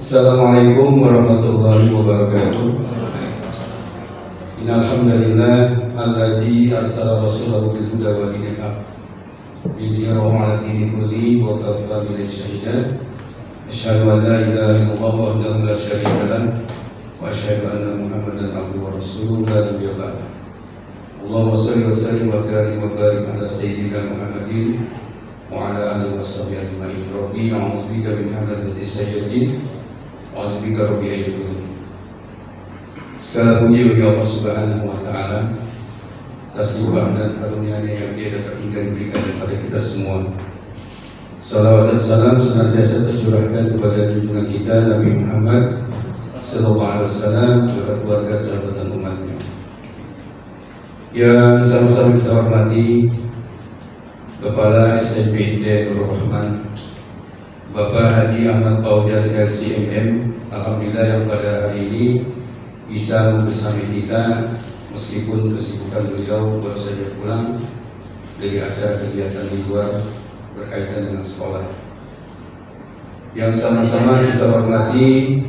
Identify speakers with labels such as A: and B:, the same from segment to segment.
A: Assalamualaikum warahmatullahi wabarakatuh. Innal hamdalillah alladzi arsala rasulahu bil huda wa dinil haq liyuzhirahu 'ala dini kulli wa kafa billahi shahida. Asyhadu an la ilaha illallah wahdahu la syarika lah wa asyhadu anna Muhammadan abduhu wa rasuluhu la nabiyya ba'da. Allahumma shalli wa sallim wa karim wa barik ala sayyidina Muhammadin wa ala alihi washabihi ajma'in. Rabbi a'udzubika min hamazati syayatin wa a'udzubika rabbi ayyuhdurun. Segala puji bagi Allah Subhanahu wa taala atas limpah dan karunia-Nya yang tiada terhingga diberikan kepada kita semua. Salawat dan salam senantiasa tercurahkan kepada junjungan kita Nabi Muhammad sallallahu alaihi wasallam, kepada keluarga, sahabat dan umatnya. Yang sama-sama kita hormati Kepala SMP Nurul Rahman Bapak Haji Ahmad Paudan LCMM, alhamdulillah yang pada hari ini bisa bersama kita meskipun kesibukan beliau baru saja pulang dari acara kegiatan di luar berkaitan dengan sekolah. Yang sama-sama kita hormati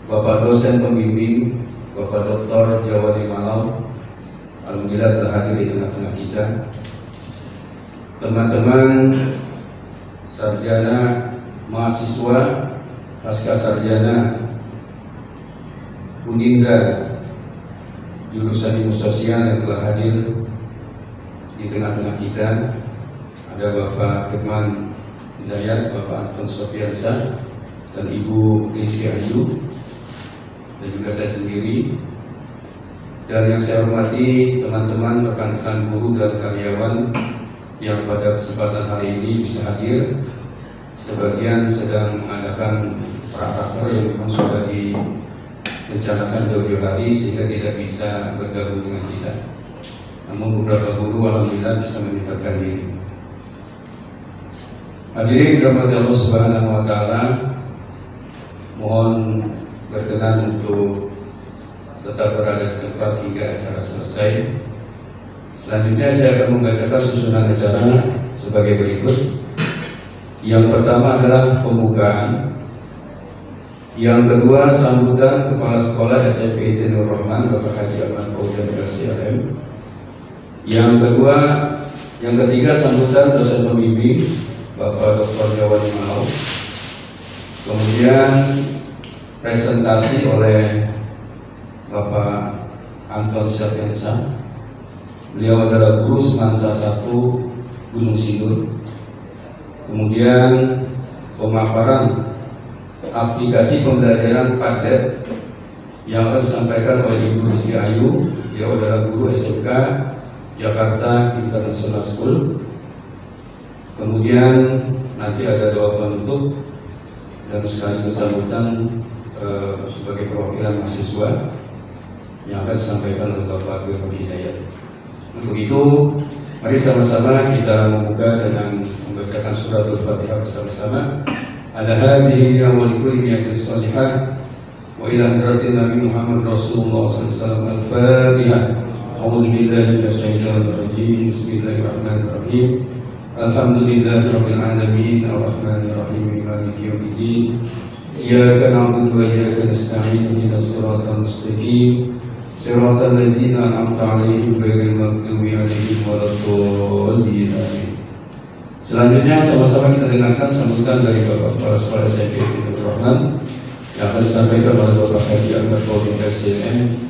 A: Bapak dosen pembimbing Bapak Dr. Jawadi Malau, alhamdulillah telah hadir di tengah-tengah kita. Teman-teman sarjana mahasiswa pasca sarjana Unindra jurusan Ilmu Sosial yang telah hadir di tengah-tengah kita. Ada Bapak Firman Hidayat, Bapak Anton Sofiansa, dan Ibu Rizky Ayu, dan juga saya sendiri. Dan yang saya hormati teman-teman, rekan-rekan guru dan karyawan yang pada kesempatan hari ini bisa hadir. Sebagian sedang mengadakan praker yang memang sudah direncanakan jauh-jauh hari sehingga tidak bisa bergabung dengan kita. Namun beberapa guru alhamdulillah bisa menyempatkan diri. Hadirin dirahmati Allah Subhanahu wa taala, mohon berkenan untuk tetap berada di tempat hingga acara selesai. Selanjutnya saya akan membacakan susunan acara sebagai berikut. Yang pertama adalah pembukaan. Yang kedua sambutan Kepala Sekolah SMP Nurul Rahman Bapak Haji Ahmad Paudan LCMM. Yang ketiga sambutan dosen pembimbing Bapak Dr. Jawadi Malau. Kemudian presentasi oleh Bapak Anton Sofiansa. Beliau adalah guru Semansa 1 Gunung Sindur. Kemudian pemaparan aplikasi pembelajaran Padlet yang akan disampaikan oleh Ibu Rizky Ayu. Dia adalah guru SMK Jakarta International School. Kemudian nanti ada doa penutup dan sekaligus sambutan sebagai perwakilan mahasiswa yang akan disampaikan oleh Bapak Firman Hidayat. Untuk itu, mari sama-sama kita membuka dengan membacakan suratul Fatihah bersama-sama. Ala hadhihi awwal kulli niyatin salihah wa ila hadratin Nabi Muhammad Rasulullah sallallahu alaihi wasallam. Al-Fatihah. A'udzu billahi minasyaitonir rajim. Bismillahirrahmanirrahim. Alhamdulillahirabbil alamin arrahmanir rahim maliki yaumiddin. Iyyaka na'budu wa iyyaka nasta'in ihdinas siratal mustaqim. Siratal ladzina an'amta 'alaihim ghairil maghdubi 'alaihim waladdallin. Selanjutnya sama-sama kita dengarkan sambutan dari Bapak Kepala Sekolah SMP Nurul Rahman yang akan disampaikan oleh Bapak Haji Ahmad Paudan LCMM.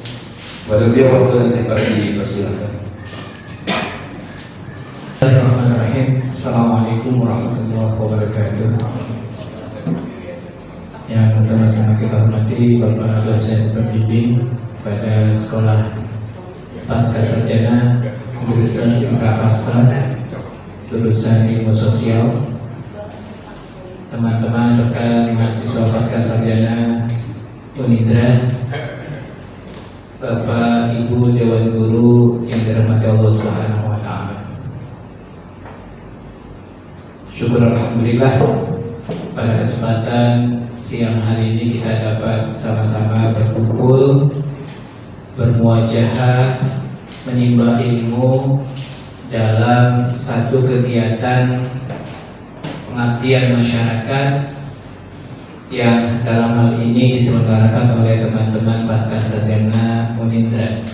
A: Pada beliau waktu dan tempat dipersilakan.
B: Bismillahirrahmanirrahim. Assalamualaikum warahmatullahi wabarakatuh. Yang sama-sama kita hormati Bapak dosen pembimbing pada sekolah pasca sarjana Universitas Indonesia jurusan Ilmu Sosial, teman-teman rekan mahasiswa pasca sarjana Unindra, Bapak Ibu Dewan Guru yang dirahmati Allah Subhanahu wa taala. Syukur alhamdulillah pada kesempatan siang hari ini kita dapat sama-sama berkumpul, bermuajahah, menimba ilmu dalam satu kegiatan pengabdian masyarakat yang dalam hal ini diselenggarakan oleh teman-teman Pascasarjana Unindra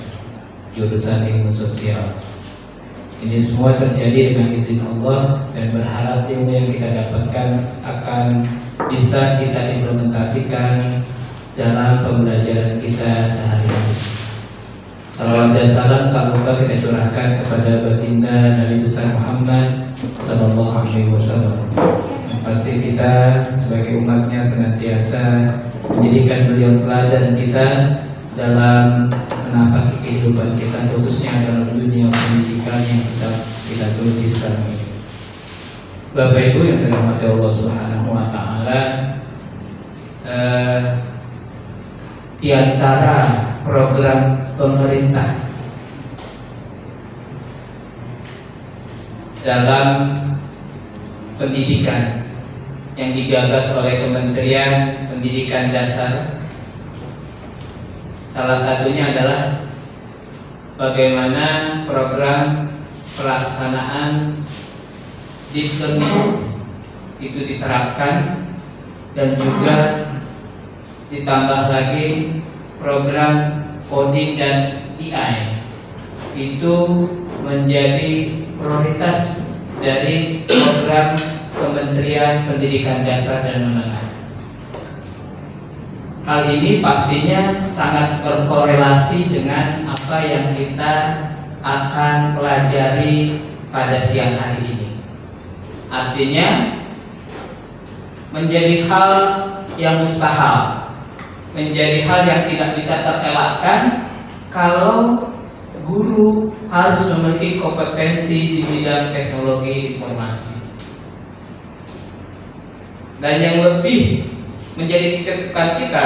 B: jurusan Ilmu Sosial. Ini semua terjadi dengan izin Allah dan berharap ilmu yang kita dapatkan akan bisa kita implementasikan dalam pembelajaran kita sehari-hari. Salawat dan salam tak lupa kita curahkan kepada baginda Nabi besar Muhammad Sallallahu Alaihi Wasallam. Yang pasti kita sebagai umatnya senantiasa menjadikan beliau teladan kita dalam menapaki kehidupan kita, khususnya dalam dunia pendidikan yang sedang kita geluti sekarang ini. Bapak Ibu yang dirahmati Allah Subhanahu Wa Taala, di antara program pemerintah dalam pendidikan yang digagas oleh Kementerian Pendidikan Dasar, salah satunya adalah bagaimana program pelaksanaan deep learning itu diterapkan, dan juga ditambah lagi program coding dan AI itu menjadi prioritas dari program Kementerian Pendidikan Dasar dan Menengah. Hal ini pastinya sangat berkorelasi dengan apa yang kita akan pelajari pada siang hari ini. Artinya menjadi hal yang mustahil, menjadi hal yang tidak bisa terelakkan kalau guru harus memiliki kompetensi di bidang teknologi informasi. Dan yang lebih menjadi ketukan kita,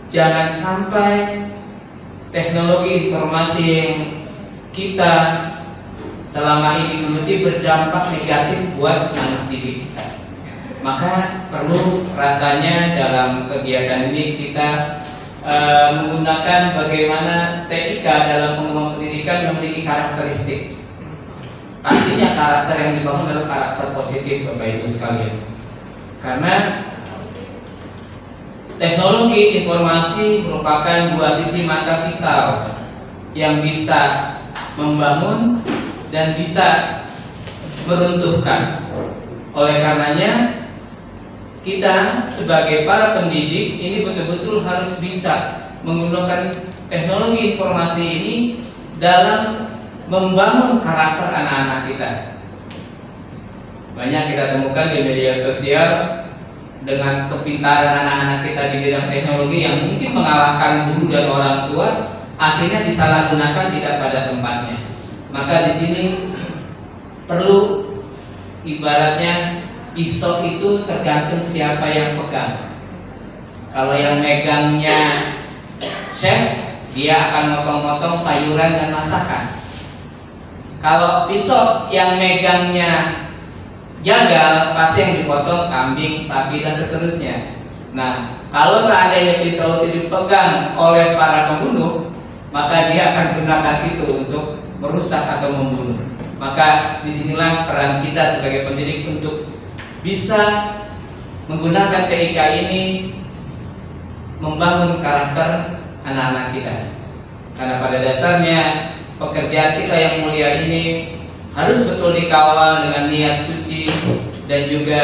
B: jangan sampai teknologi informasi yang kita selama ini geluti berdampak negatif buat anak didik kita. Maka perlu rasanya dalam kegiatan ini kita menggunakan bagaimana TIK dalam pengembangan pendidikan memiliki karakteristik. Pastinya karakter yang dibangun adalah karakter positif, Bapak Ibu sekalian. Karena teknologi informasi merupakan dua sisi mata pisau yang bisa membangun dan bisa meruntuhkan. Oleh karenanya kita sebagai para pendidik ini betul-betul harus bisa menggunakan teknologi informasi ini dalam membangun karakter anak-anak kita. Banyak kita temukan di media sosial dengan kepintaran anak-anak kita di bidang teknologi yang mungkin mengalahkan guru dan orang tua, akhirnya disalahgunakan tidak pada tempatnya. Maka di sini perlu ibaratnya pisau itu tergantung siapa yang pegang. Kalau yang megangnya chef, dia akan motong-motong sayuran dan masakan. Kalau pisau yang megangnya jagal, pasti yang dipotong kambing, sapi, dan seterusnya. Nah, kalau seandainya pisau itu dipegang oleh para pembunuh, maka dia akan gunakan itu untuk merusak atau membunuh. Maka disinilah peran kita sebagai pendidik untuk bisa menggunakan TIK ini membangun karakter anak-anak kita. Karena pada dasarnya pekerjaan kita yang mulia ini harus betul dikawal dengan niat suci dan juga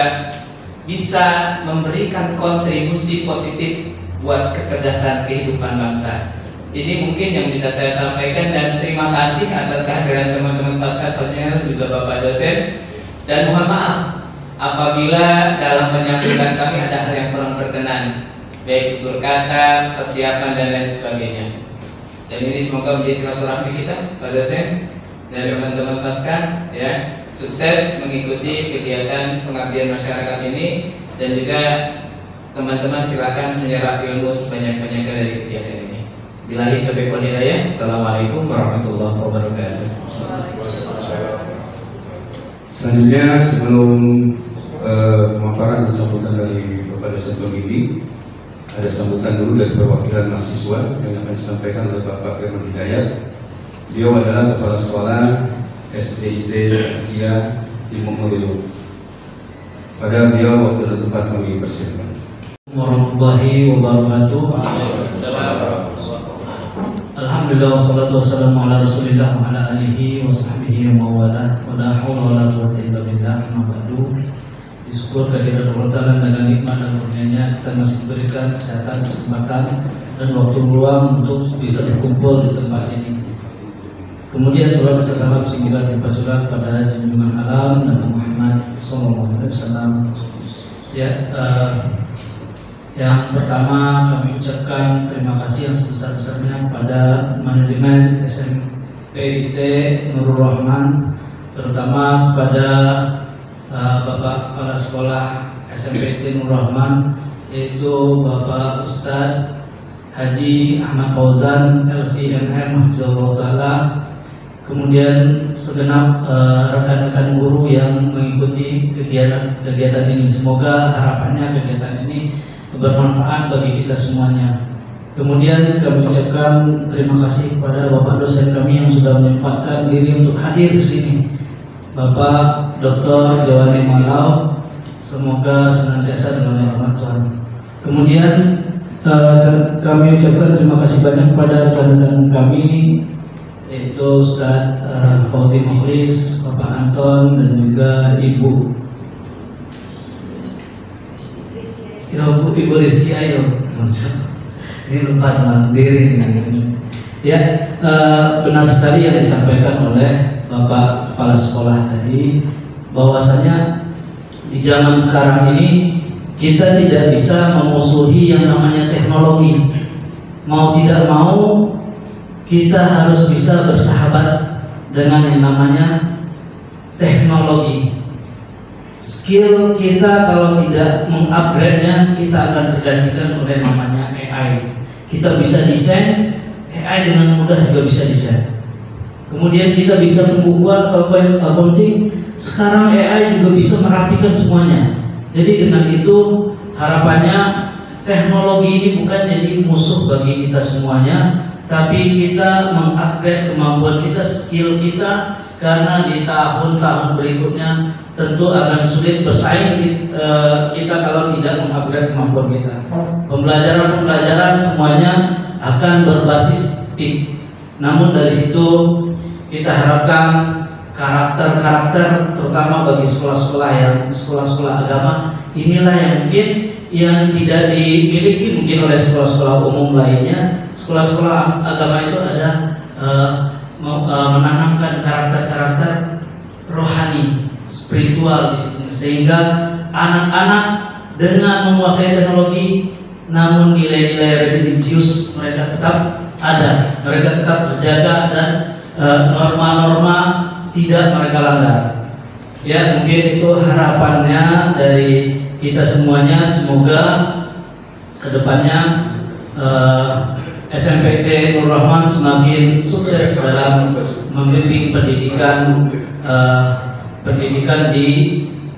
B: bisa memberikan kontribusi positif buat kecerdasan kehidupan bangsa. Ini mungkin yang bisa saya sampaikan, dan terima kasih atas kehadiran teman-teman Pascasarjana dan juga Bapak dosen. Dan mohon maaf apabila dalam penyampaian kami ada hal yang kurang berkenan, baik tutur kata, persiapan, dan lain sebagainya. Dan ini semoga menjadi silaturahmi kita, Pak dosen dan teman-teman Pasca, ya, sukses mengikuti kegiatan pengabdian masyarakat ini, dan juga teman-teman silakan menyerap ilmu sebanyak-banyaknya dari kegiatan ini. Billahi taufiq wal hidayah. Assalamualaikum warahmatullahi wabarakatuh.
A: Selanjutnya sebelum pemaparan dan sambutan dari Bapak dosen pembimbing, ada sambutan dulu dari perwakilan mahasiswa yang akan disampaikan oleh Bapak Firman Hidayat. Beliau adalah kepala sekolah SDIT Asia di Mongolia. Pada beliau waktu dan tempat kami persilakan.
C: warahmatullahi wabarakatuh. Alhamdulillah wassalatu wassalamu ala Rasulillah wa ala alihi wa sahbihi wa mawala wa la haula wa la quwwata illa billah. Mabadu. Disyukur kehadirat Allah Ta'ala dengan nikmat dan kurnianya kita masih diberikan kesehatan, kesempatan dan waktu luang untuk bisa berkumpul di tempat ini. Kemudian salam bersama singgah terpasulah pada junjungan alam Nabi Muhammad SAW. Yang pertama kami ucapkan terima kasih yang sebesar-besarnya kepada manajemen SMPIT Nurul Rahman, terutama kepada Bapak Kepala Sekolah SMPIT Nurul Rahman, yaitu Bapak Ustadz Haji Ahmad Fauzan LCMM Hafizahullah Ta'ala. Kemudian segenap rekan-rekan guru yang mengikuti kegiatan ini, semoga harapannya kegiatan ini bermanfaat bagi kita semuanya. Kemudian kami ucapkan terima kasih kepada Bapak dosen kami yang sudah menyempatkan diri untuk hadir di sini, Bapak Dr. Jawani Malau, semoga senantiasa dalam rahmat Tuhan. Kemudian kami ucapkan terima kasih banyak kepada rekan-rekan kami, yaitu Ustaz Fauzi Mukhlis, Bapak Anton, dan juga Ibu Rizky Ayo. Ini lupa teman sendiri ya. Benar sekali yang disampaikan oleh Bapak Kepala Sekolah tadi, bahwasanya di zaman sekarang ini kita tidak bisa memusuhi yang namanya teknologi. Mau tidak mau kita harus bisa bersahabat dengan yang namanya teknologi. Skill kita kalau tidak mengupgrade-nya, kita akan tergantikan oleh namanya AI. Kita bisa desain, AI dengan mudah juga bisa desain. Kemudian kita bisa pembukuan atau accounting, sekarang AI juga bisa merapikan semuanya. Jadi dengan itu harapannya teknologi ini bukan jadi musuh bagi kita semuanya, tapi kita mengupgrade kemampuan kita, skill kita, karena di tahun-tahun berikutnya tentu akan sulit bersaing kita kalau tidak mengupgrade kemampuan kita. Pembelajaran semuanya akan berbasis tim. Namun dari situ kita harapkan karakter-karakter, terutama bagi sekolah-sekolah agama, inilah yang mungkin yang tidak dimiliki mungkin oleh sekolah-sekolah umum lainnya. Sekolah-sekolah agama itu ada menanamkan karakter-karakter rohani, spiritual di situ, sehingga anak-anak dengan menguasai teknologi, namun nilai-nilai religius mereka tetap ada, mereka tetap terjaga, dan norma-norma tidak mereka langgar. Ya, mungkin itu harapannya dari kita semuanya. Semoga kedepannya SMPIT Nurul Rahman semakin sukses dalam membimbing pendidikan di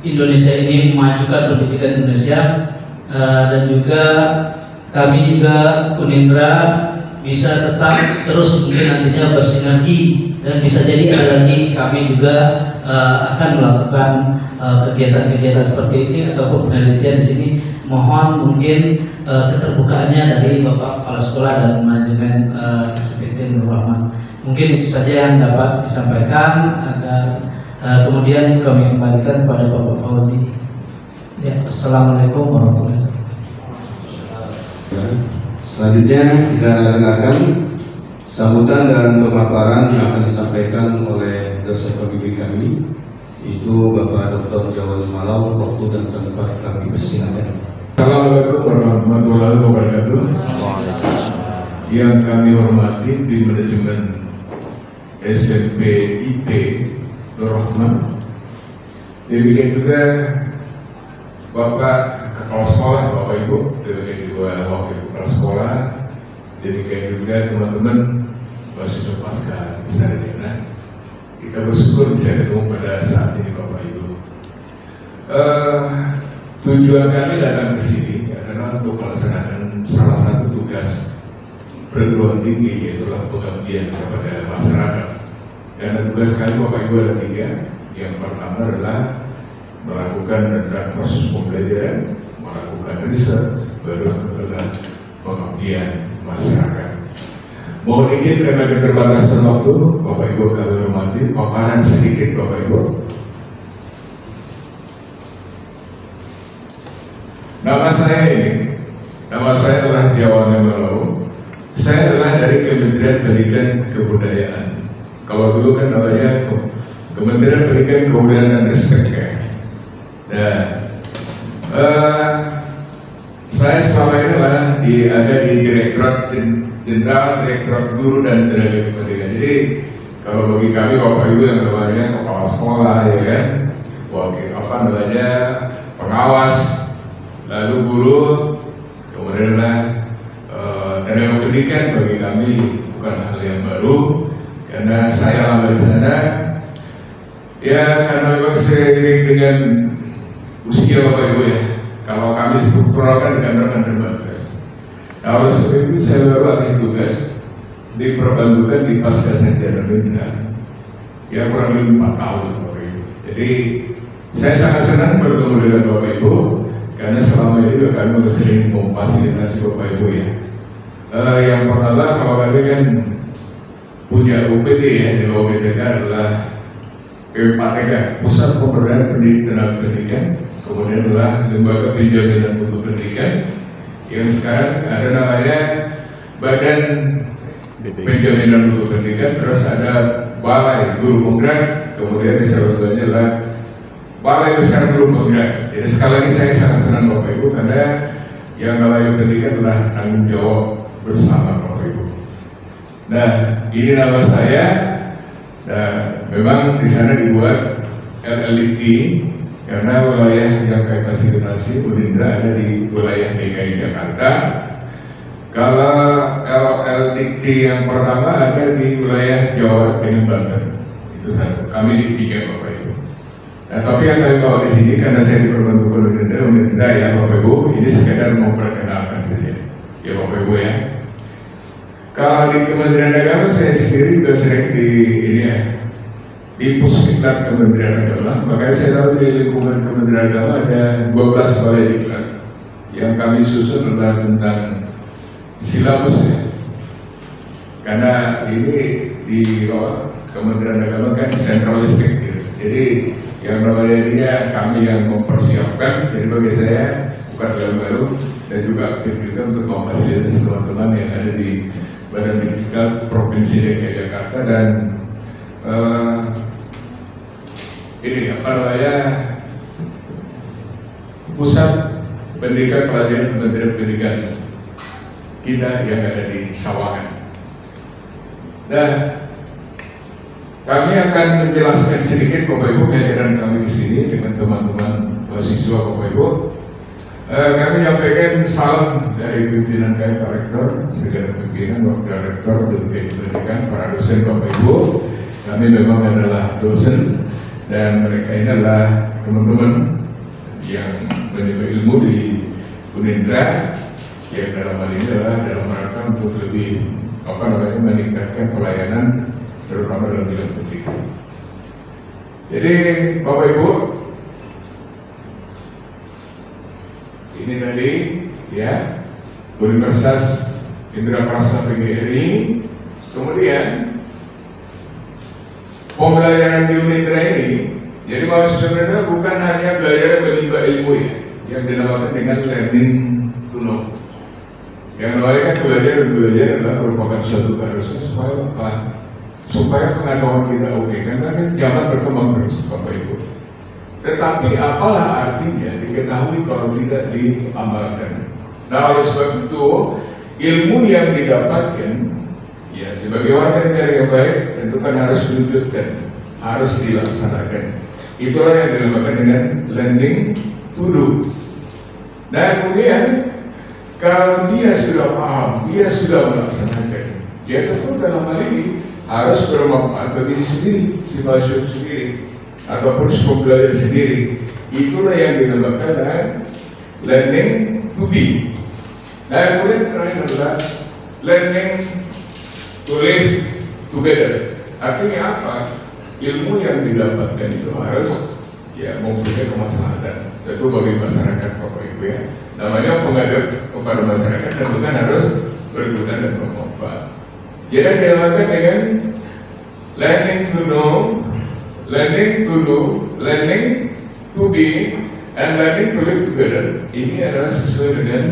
C: Indonesia ini, memajukan pendidikan Indonesia, dan juga kami juga Unindra bisa tetap terus mungkin nantinya bersinergi, dan bisa jadi ada lagi kami juga akan melakukan kegiatan-kegiatan seperti ini ataupun penelitian di sini. Mohon mungkin keterbukaannya dari Bapak Kepala Sekolah dan manajemen SMPIT Nurul Rahman. Mungkin itu saja yang dapat disampaikan, agar kemudian kami kembalikan kepada Bapak Fauzi. Ya, Assalamualaikum warahmatullahi wabarakatuh.
A: Selanjutnya kita dengarkan sambutan dan pemaparan yang akan disampaikan oleh dosen pembimbing kami, itu Bapak Dr. Jawani Malau. Waktu dan tempat kami persilakan.
D: Assalamualaikum warahmatullahi wabarakatuh. Yang kami hormati tim manajemen SMPIT Nurul Rahman, demikian juga Bapak Kepala Sekolah, Bapak Ibu, demikian juga Wakil Kepala Sekolah, demikian juga teman-teman mahasiswa pasca sarjana. Kita bersyukur bisa ketemu pada saat ini, Bapak Ibu. Tujuan kami datang ke sini adalah untuk melaksanakan salah satu tugas perguruan tinggi, yaitu pengabdian kepada masyarakat. Dan tugas kami, Bapak Ibu, ada 3. Yang pertama adalah melakukan tentang proses pembelajaran, melakukan riset, baru adalah pengabdian masyarakat. Mohon izin karena keterbatasan waktu, Bapak Ibu kami hormati, paparan sedikit Bapak Ibu. Nama saya adalah Tiawana Malau. Saya adalah dari Kementerian Pendidikan Kebudayaan. Kalau dulu kan namanya Kementerian Pendidikan Kebudayaan dan Ristek. Dan saya selama ini ada di Direktorat Jenderal Direktorat Guru dan Tenaga Pendidikan. Jadi kalau bagi kami Bapak Ibu yang namanya kepala sekolah, ya kan, wakil pengawas, lalu guru, kemudian tenaga pendidikan bagi kami bukan hal yang baru karena saya lama di sana. Ya karena memang seiring dengan usia Bapak Ibu ya, kalau kami strukturalkan di kantor terbatas. Nah oleh sebab itu saya baru alih tugas diperbantukan di Pasca Sarjana Unindra. Ya kurang lebih 4 tahun Bapak Ibu. Jadi saya sangat senang bertemu dengan Bapak Ibu karena selama ini juga kami sering memfasilitasi Bapak Ibu ya. Yang pertama kalau kami kan punya UPT ya, di bawah PTK adalah PPTK, Pusat Pemberdayaan Tenaga Pendidikan. Kemudian adalah Lembaga Penjaminan Mutu Pendidikan yang sekarang ada namanya Badan Penjaminan Mutu Pendidikan, terus ada Balai Guru Penggerak, kemudian disebutnya adalah Balai Besar Guru Penggerak. Jadi sekali lagi saya sangat senang Bapak Ibu karena yang namanya pendidikan adalah tanggung jawab bersama Bapak Ibu. Nah ini nama saya. Nah memang di sana dibuat LLT karena wilayah yang kami fasilitasi Unindra ada di wilayah DKI Jakarta. Kalau LLT yang pertama ada di wilayah Jawa dengan Banten. Itu satu. Kami di 3 Bapak Ibu. Nah tapi yang kami bawa di sini karena saya diperbantukan Unindra ya Bapak Ibu, ini sekedar memperkenalkan saja ya Bapak Ibu ya. Kalau di Kementerian Agama saya sendiri juga sering di Puskitlat Kementerian Agama, makanya saya tahu di lingkungan Kementerian Agama ada 12 balai diklat yang kami susun adalah tentang silabus ya. Karena ini di Kementerian Agama kan sentralistik gitu. Jadi yang namanya dia kami yang mempersiapkan. Jadi bagi saya bukan hal baru dan juga aktif juga untuk memfasilitasi teman-teman yang ada di Badan Pendidikan Provinsi DKI Jakarta dan ini apa namanya Pusat Pendidikan Pelatihan Kementerian Pendidikan kita yang ada di Sawangan. Nah, kami akan menjelaskan sedikit Bapak Ibu kehadiran kami di sini dengan teman-teman mahasiswa Bapak Ibu. Kami menyampaikan salam dari pimpinan kami Pak Rektor, segala pimpinan, Wakil Rektor, dan pendidikan, para dosen Bapak Ibu. Kami memang adalah dosen dan mereka ini adalah teman-teman yang menimba ilmu di Unindra yang dalam hal ini adalah dalam rangka untuk lebih meningkatkan pelayanan terutama dalam bidang pendidikan. Jadi Bapak Ibu, ini tadi ya Universitas Indraprasta PGRI. Kemudian pembelajaran di Unindra ini, jadi mahasiswa Unindra bukan hanya belajar menimba ilmu ya, yang dinamakan dengan learning to know. Yang namanya kan belajar adalah merupakan suatu keharusan supaya apa? Supaya pengetahuan kita oke, karena kan zaman berkembang terus Bapak Ibu. Tetapi apalah artinya diketahui kalau tidak diamalkan. Nah oleh sebab itu ilmu yang didapatkan ya sebagai warga negara yang baik tentu kan harus diwujudkan, harus dilaksanakan. Itulah yang dinamakan dengan learning to do. Nah kemudian kalau dia sudah paham, dia sudah melaksanakan, dia tentu dalam hal ini harus bermanfaat bagi diri sendiri, si mahasiswa sendiri, ataupun si pembelajar sendiri. Itulah yang dinamakan learning to be. Nah kemudian terakhir adalah learning to live together. Artinya apa? Ilmu yang didapatkan itu harus ya memberikan kemaslahatan. tentu bagi masyarakat Bapak Ibu ya. Namanya pengadaan kepada masyarakat tentu kan harus berguna dan bermanfaat. Jadi dinamakan dengan learning to know, learning to do, learning to be, and learning to live together. Ini adalah sesuai dengan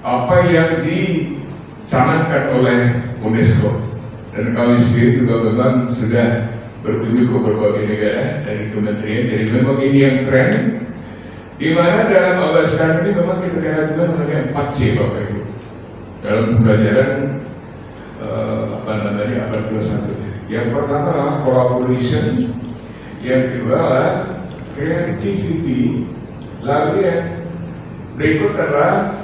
D: apa yang dicanangkan oleh UNESCO. Dan kami sendiri juga memang sudah berkunjung ke berbagai negara dari kementerian. Jadi memang ini yang keren. Di mana dalam abad sekarang ini memang kita kenal juga namanya 4C Bapak Ibu. Dalam pembelajaran abad 21. Yang pertama adalah collaboration, yang kedua adalah creativity, lalu yang berikut adalah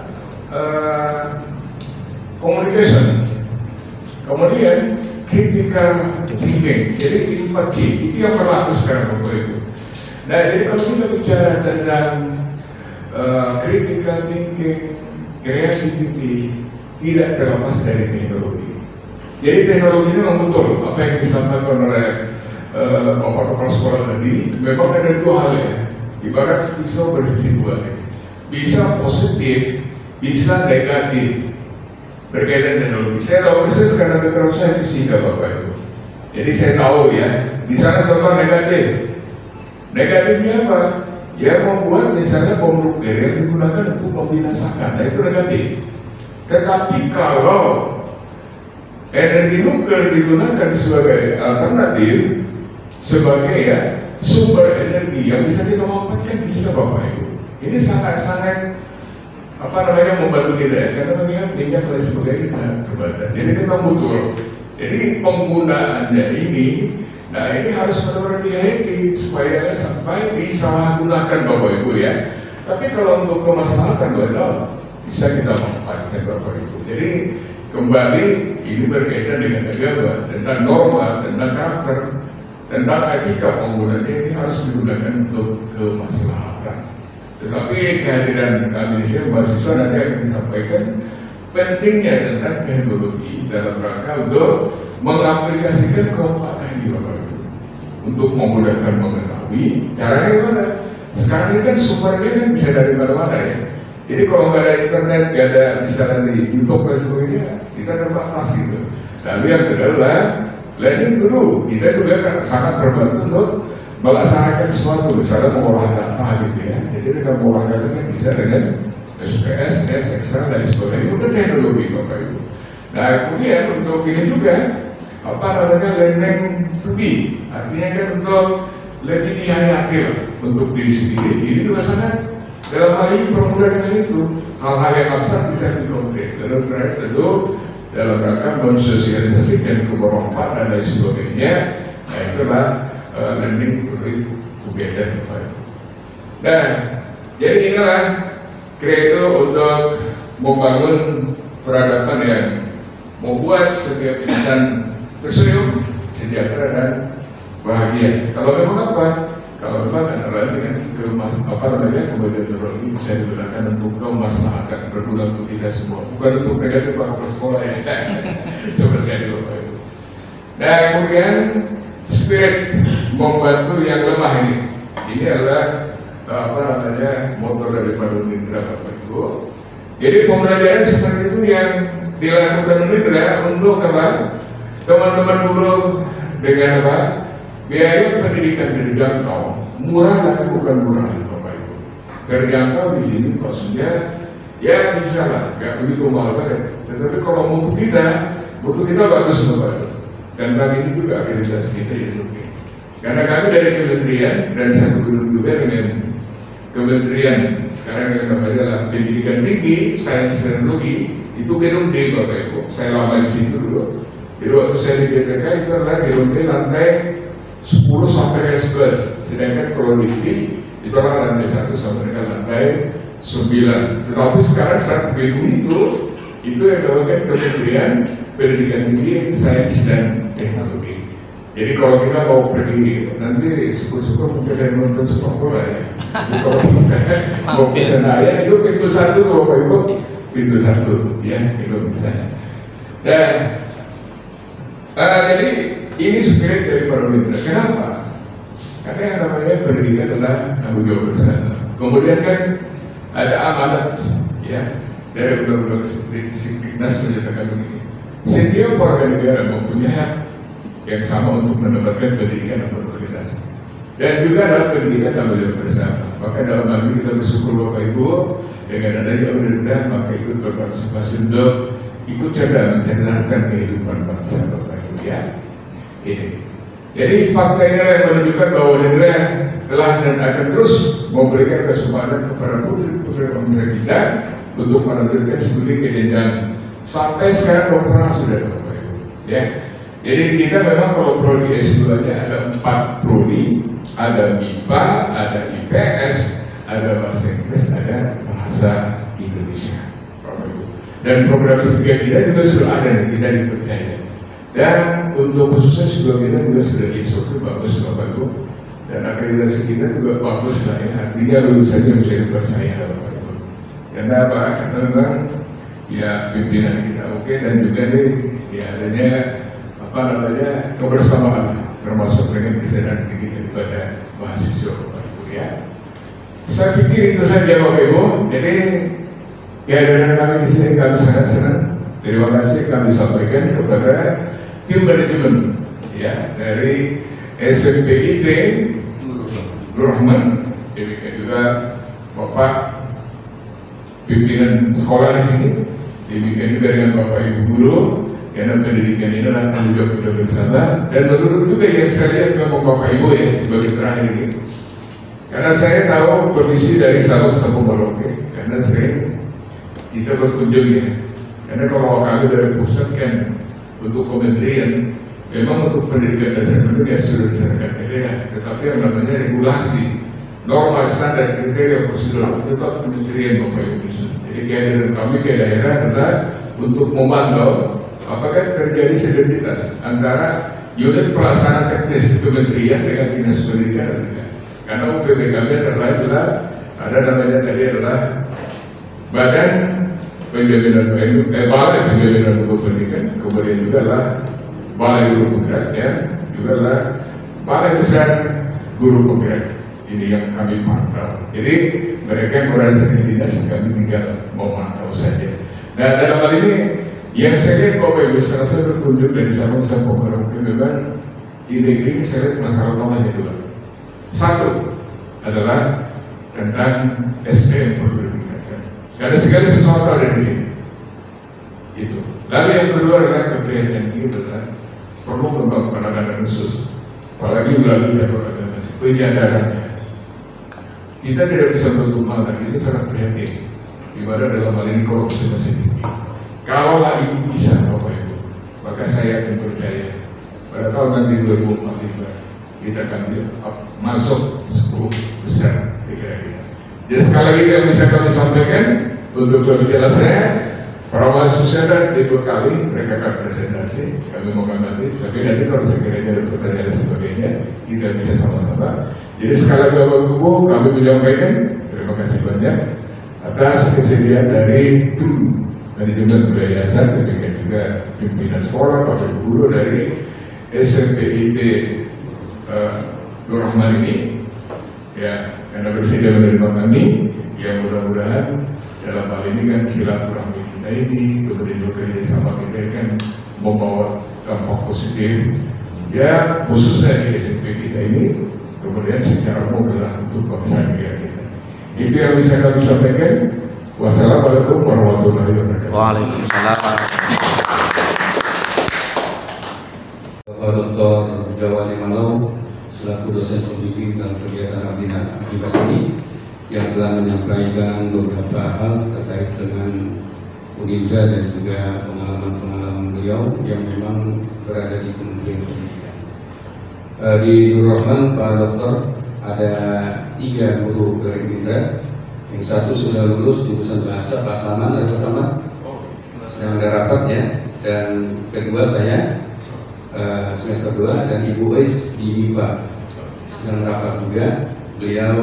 D: communication, kemudian critical thinking. Jadi ini 4C, itu yang berlaku sekarang Bapak Ibu. Nah, jadi kalau kita bicara tentang critical thinking, creativity, tidak terlepas dari teknologi. Jadi teknologi ini memang betul apa yang disampaikan oleh Bapak Kepala Sekolah tadi. Memang ada dua hal ya, ibarat pisau bersisi dua, bisa positif, bisa negatif berkaitan teknologi. Saya tahu persis karena background saya fisika Bapak Ibu. Jadi saya tahu ya, di sana contoh negatif. Negatifnya apa? Ya membuat misalnya bom nuklir yang digunakan untuk membinasakan, nah itu negatif. Tetapi kalau energi nuklir digunakan sebagai alternatif, sebagai ya sumber energi yang bisa kita manfaatkan, bisa Bapak Ibu. Ini sangat-sangat membantu kita ya, karena mengingat minyak dan sebagainya sangat terbatas. Jadi memang betul. Jadi penggunaannya ini, nah ini harus benar-benar dihati supaya sampai disalahgunakan Bapak Ibu ya. Tapi kalau untuk kemaslahatan bisa kita manfaatkan Bapak Ibu. Jadi kembali ini berkaitan dengan agama, tentang norma, tentang karakter, tentang etika penggunaannya, ini harus digunakan untuk kemaslahatan. Tetapi kehadiran kami di sini mahasiswa nanti akan disampaikan pentingnya tentang teknologi dalam rangka untuk mengaplikasikan keempat ini Bapak Ibu, untuk memudahkan mengetahui caranya gimana. Sekarang ini kan sumbernya kan bisa dari mana-mana ya. Jadi kalau nggak ada internet, nggak ada misalnya di YouTube dan sebagainya, kita terbatas gitu. Lalu yang kedua adalah learning to do. Kita juga kan sangat terbantu untuk melaksanakan sesuatu, misalnya mengolah data gitu ya. Jadi dengan mengolah data kan bisa dengan SPS, Excel dan sebagainya. Itu teknologi Bapak Ibu. Nah kemudian untuk ini juga learning to be, artinya kan untuk lebih dihayati untuk diri sendiri. Ini juga sangat dalam hal ini permudahan itu, hal-hal yang abstrak bisa dikonkret. Lalu terakhir tentu dalam rangka mensosialisasikan kebermanfaatan dan lain sebagainya. Nah itulah learning to live together. Nah jadi inilah kredo untuk membangun peradaban yang membuat setiap insan tersenyum, sejahtera dan bahagia. Kalau memang apa? Kalau memang antara lain dengan kemudian teknologi bisa digunakan untuk kemaslahatan, berguna untuk kita semua, bukan untuk negatif para sekolah ya. Seperti itu Bapak Ibu. Nah kemudian spirit membantu yang lemah ini. Ini adalah motor daripada Unindra Bapak Ibu. Jadi pembelajaran seperti itu yang dilakukan Unindra untuk apa? Teman-teman guru dengan apa? Biaya pendidikan terjangkau, murah tapi bukan murah Bapak Ibu. Terjangkau di sini maksudnya ya bisa lah, nggak begitu mahal banget. Tetapi kalau mutu kita bagus Bapak Ibu. Dan kami ini juga akreditasi kita ya oke. Karena kami dari kementerian dan satu gedung juga dengan kementerian sekarang yang namanya adalah Pendidikan Tinggi, Sains Teknologi, itu gedung D Bapak Ibu. Saya lama di situ dulu. Jadi waktu saya di BTK itu adalah gedung D lantai 10 sampai 11, sedangkan kalau di itu adalah lantai 1 sampai dengan lantai 9. Tetapi sekarang satu gedung itu yang dilakukan Kementerian Pendidikan Tinggi, Sains dan Teknologi. Jadi kalau kita mau pergi nanti syukur-syukur mungkin ada nonton sepak bola ya. Kalau mau ke sana ya itu pintu 1 Bapak Ibu, pintu 1 ya itu misalnya. Dan jadi ini spirit dari para Unindra. Kenapa? Karena yang namanya pendidikan adalah tanggung jawab bersama. Kemudian kan ada amanat ya dari undang-undang Diknas menyatakan begini, setiap warga negara mempunyai hak yang sama untuk mendapatkan pendidikan yang berkualitas dan juga dalam pendidikan tanggung jawab bersama. Maka dalam hal ini kita bersyukur Bapak Ibu dengan adanya undang-undang, maka ikut berpartisipasi untuk ikut cerdas mencerdaskan kehidupan bangsa Bapak Ibu ya. Ini. Jadi fakta ini yang menunjukkan bahwa negara telah dan akan terus memberikan kesempatan kepada putri-putri bangsa kita untuk melanjutkan studi ke jenjang sampai sekarang doktoral sudah Bapak Ibu ya. Jadi kita memang kalau prodi S2-nya ada 4 prodi, ada MIPA, ada IPS, ada bahasa Inggris, ada bahasa Indonesia Bapak Ibu. Dan program S3 kita juga sudah ada nih, kita dipercaya. Dan untuk khususnya S2 kita juga sudah diinstruksi bagus Bapak Ibu. Dan akreditasi kita juga bagus lah ya, artinya lulusannya bisa dipercaya Bapak Ibu. Karena apa? Karena memang ya pimpinan kita oke, dan juga nih ya adanya kebersamaan termasuk dengan kesadaran tinggi daripada mahasiswa Bapak Ibu ya. Saya pikir itu saja Bapak Ibu. Jadi kehadiran kami di sini kami sangat senang. Terima kasih kami sampaikan kepada tim manajemen ya dari SMPIT Nur Rahman, demikian juga Bapak pimpinan sekolah di sini, demikian juga dengan Bapak Ibu guru. Karena pendidikan ini adalah tanggung jawab kita bersama. Dan menurut juga yang saya lihat memang Bapak Ibu ya sebagai terakhir ini, karena saya tahu kondisi dari Sabang sampai Merauke, karena sering kita berkunjung ya. Karena kalau kami dari pusat kan untuk kementerian, memang untuk pendidikan dasar pendidikan sudah diserahkan ke daerah, tetapi yang namanya regulasi, norma, standar, kriteria, prosedur tetap kementerian Bapak Ibu. Jadi kehadiran kami ke daerah adalah untuk memantau apakah terjadi sinergitas antara unit pelaksana teknis kementerian dengan dinas pendidikan atau tidak? Karena UPPKB adalah ada namanya tadi adalah Badan Penjaminan Balai Penjaminan Mutu Pendidikan, kemudian juga adalah Balai Guru Penggerak ya, juga adalah Balai Besar Guru Penggerak. Ini yang kami pantau. Jadi mereka yang berada di dinas, kami tinggal memantau saja. Nah dalam hal ini yang saya lihat Bapak Ibu setelah saya berkunjung dari Sabang sampai Merauke, memang di negeri ini saya lihat masalah utamanya dua. Satu adalah tentang SDM perlu ditingkatkan, karena segala sesuatu ada di sini. Itu. Lalu yang kedua adalah keprihatinan ini adalah perlu membangun penanganan khusus, apalagi melalui jalur agama, penyadaran. Kita tidak bisa menutup mata, kita sangat prihatin. Di mana dalam hal ini korupsi masih tinggi. Kalaulah itu bisa Bapak Ibu, maka saya akan percaya pada tahun nanti 2045 kita akan masuk 10 besar negara kita. Jadi sekali lagi yang bisa kami sampaikan untuk lebih jelasnya, para mahasiswa dan dibekali mereka akan presentasi, kami mengamati. Tapi nanti kalau sekiranya ada pertanyaan dan sebagainya, kita bisa sama-sama. Jadi sekali lagi Bapak Ibu kami menyampaikan terima kasih banyak atas kesediaan dari tim manajemen yayasan, demikian juga pimpinan sekolah, Bapak Ibu guru dari SMPIT Nur Rahman ini, ya, karena bersedia menerima kami, yang mudah-mudahan dalam hal ini kan silaturahmi kita ini, kemudian bekerja sama kita kan membawa dampak positif, ya khususnya di SMP kita ini, kemudian secara umum adalah untuk bangsa negara kita. Itu yang bisa kami sampaikan. Wassalamualaikum warahmatullahi wabarakatuh.
E: Waalaikumsalam.
A: Bapak Dr. Jawadi Malau selaku dosen pembimbing dalam kegiatan Abdina Akibas ini yang telah menyampaikan beberapa hal terkait dengan Udinda dan juga pengalaman-pengalaman beliau yang memang berada di Kementerian Pendidikan. Di Nur Rahman, Pak Dokter, ada 3 guru dari Udinda. Yang satu sudah lulus jurusan bahasa, Pak Saman dari Pak Saman sedang ada rapat ya, dan kedua saya semester 2 dan Ibu Is di MIPA sedang rapat juga, beliau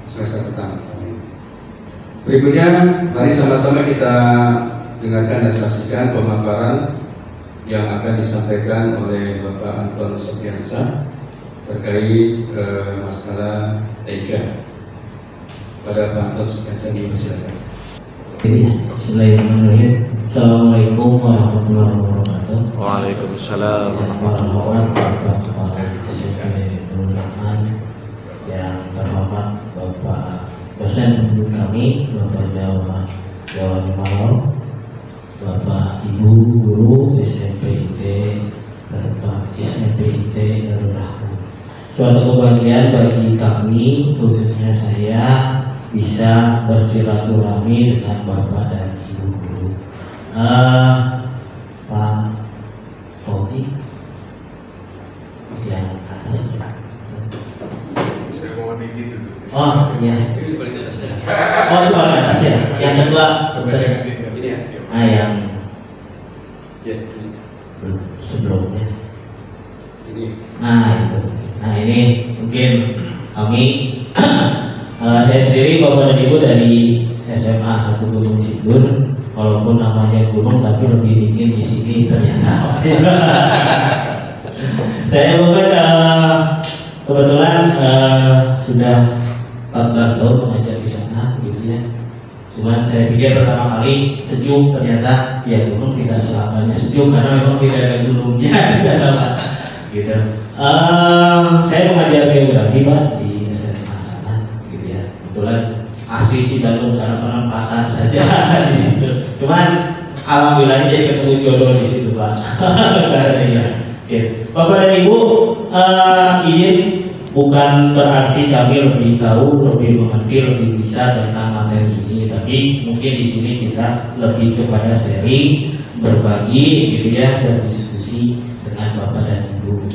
A: semester pertama. Berikutnya mari sama-sama kita dengarkan dan saksikan pemaparan yang akan disampaikan oleh Bapak Anton Sofiansa terkait masalah TK. pada Pak Anton Sandi, silakan.
C: Bismillahirrahmanirrahim. Assalamualaikum warahmatullahi wabarakatuh.
E: Waalaikumsalam
C: warahmatullahi wabarakatuh. Yang terhormat Bapak dosen pembimbing kami, Bapak Jawa Malau, Bapak Ibu guru SMPIT Bapak SMPIT Darul Rahman. Suatu kebahagiaan bagi kami, khususnya saya, bisa bersilaturahmi dengan Bapak dan Ibu guru. Pak Fauzi yang atas.
D: Saya mau gitu.
C: Oh iya. Oh itu paling atas ya. Yang kedua yang sebelumnya. Nah itu. Nah ini mungkin kami saya sendiri Bapak dan Ibu dari SMA 1 Gunung Sindur. Walaupun namanya gunung tapi lebih dingin di sini ternyata. Saya bukan kebetulan sudah 14 tahun mengajar di sana, gitu ya. Cuman saya pikir pertama kali sejuk, ternyata ya gunung tidak selamanya sejuk karena memang tidak ada gunungnya di sana, gitu. Saya mengajar geografi Pak di SMA sana, gitu ya. Kebetulan asli sih Bandung karena penempatan saja di situ. Cuman alhamdulillah jadi ketemu jodoh di situ Pak. Bapak dan Ibu, izin bukan berarti kami lebih tahu, lebih mengerti, lebih bisa tentang materi ini, tapi mungkin di sini kita lebih kepada sharing, berbagi, gitu ya, berdiskusi dengan Bapak dan Ibu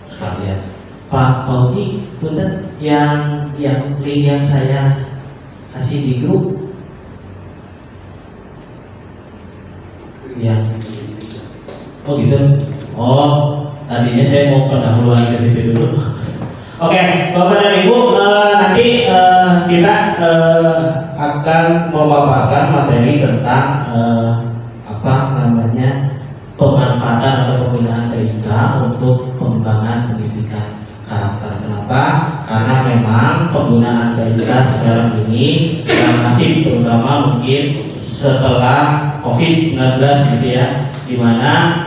C: sekalian. Pak Fauzi, punten yang link yang saya kasih di grup, yang oh gitu. Oh, tadinya saya mau pendahuluan ke situ dulu. Oke, Bapak dan Ibu, nanti kita akan memaparkan materi tentang pemanfaatan atau penggunaan TIK untuk pengembangan pendidikan karakter. Kenapa? Karena memang penggunaan TIK sekarang ini sedang masif, terutama mungkin setelah COVID-19 gitu ya, di mana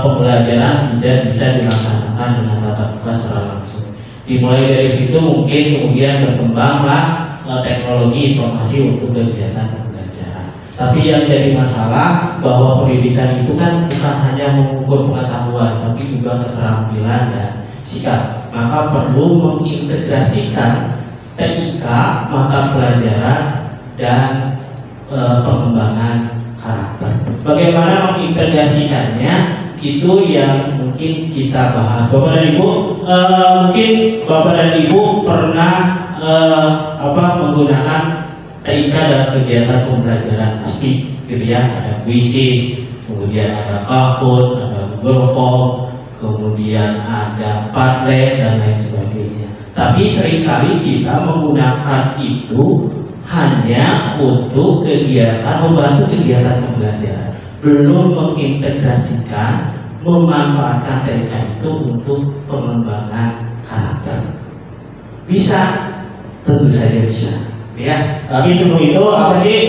C: pembelajaran tidak bisa dilaksanakan dengan tatap muka secara langsung. Dimulai dari situ mungkin kemudian berkembanglah teknologi informasi untuk kegiatan pembelajaran. Tapi yang jadi masalah bahwa pendidikan itu kan bukan hanya mengukur pengetahuan, tapi juga keterampilan dan sikap. Maka perlu mengintegrasikan TIK, mata pelajaran dan pengembangan karakter. Bagaimana mengintegrasikannya, itu yang mungkin kita bahas. Bapak dan Ibu, mungkin Bapak dan Ibu pernah menggunakan TIK dalam kegiatan pembelajaran pasti, gitu ya. Ada quizzes, kemudian ada Kahoot, ada Google Form, kemudian ada Padlet dan lain sebagainya. Tapi seringkali kita menggunakan itu hanya untuk kegiatan, membantu kegiatan pembelajaran, belum mengintegrasikan, memanfaatkan TIK itu untuk pengembangan karakter. Bisa, tentu saja bisa, ya. Tapi sebelum itu, apa sih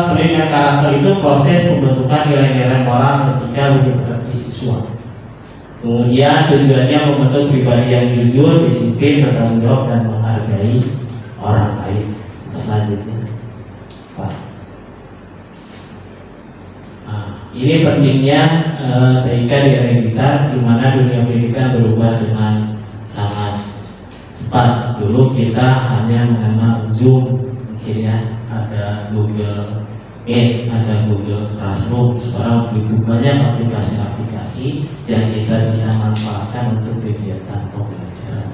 C: pendidikan karakter itu? Proses pembentukan nilai-nilai moral etika bagi pekerja siswa. Kemudian tujuannya membentuk pribadi yang jujur, disiplin, bertanggung jawab dan menghargai orang lain. Selanjutnya, Pak. Ini pentingnya TIK di area kita, di mana dunia pendidikan berubah dengan sangat cepat. Dulu kita hanya mengenal Zoom, mungkin ya, ada Google Meet, ada Google Classroom. Sekarang begitu banyak aplikasi-aplikasi yang kita bisa manfaatkan untuk kegiatan pembelajaran.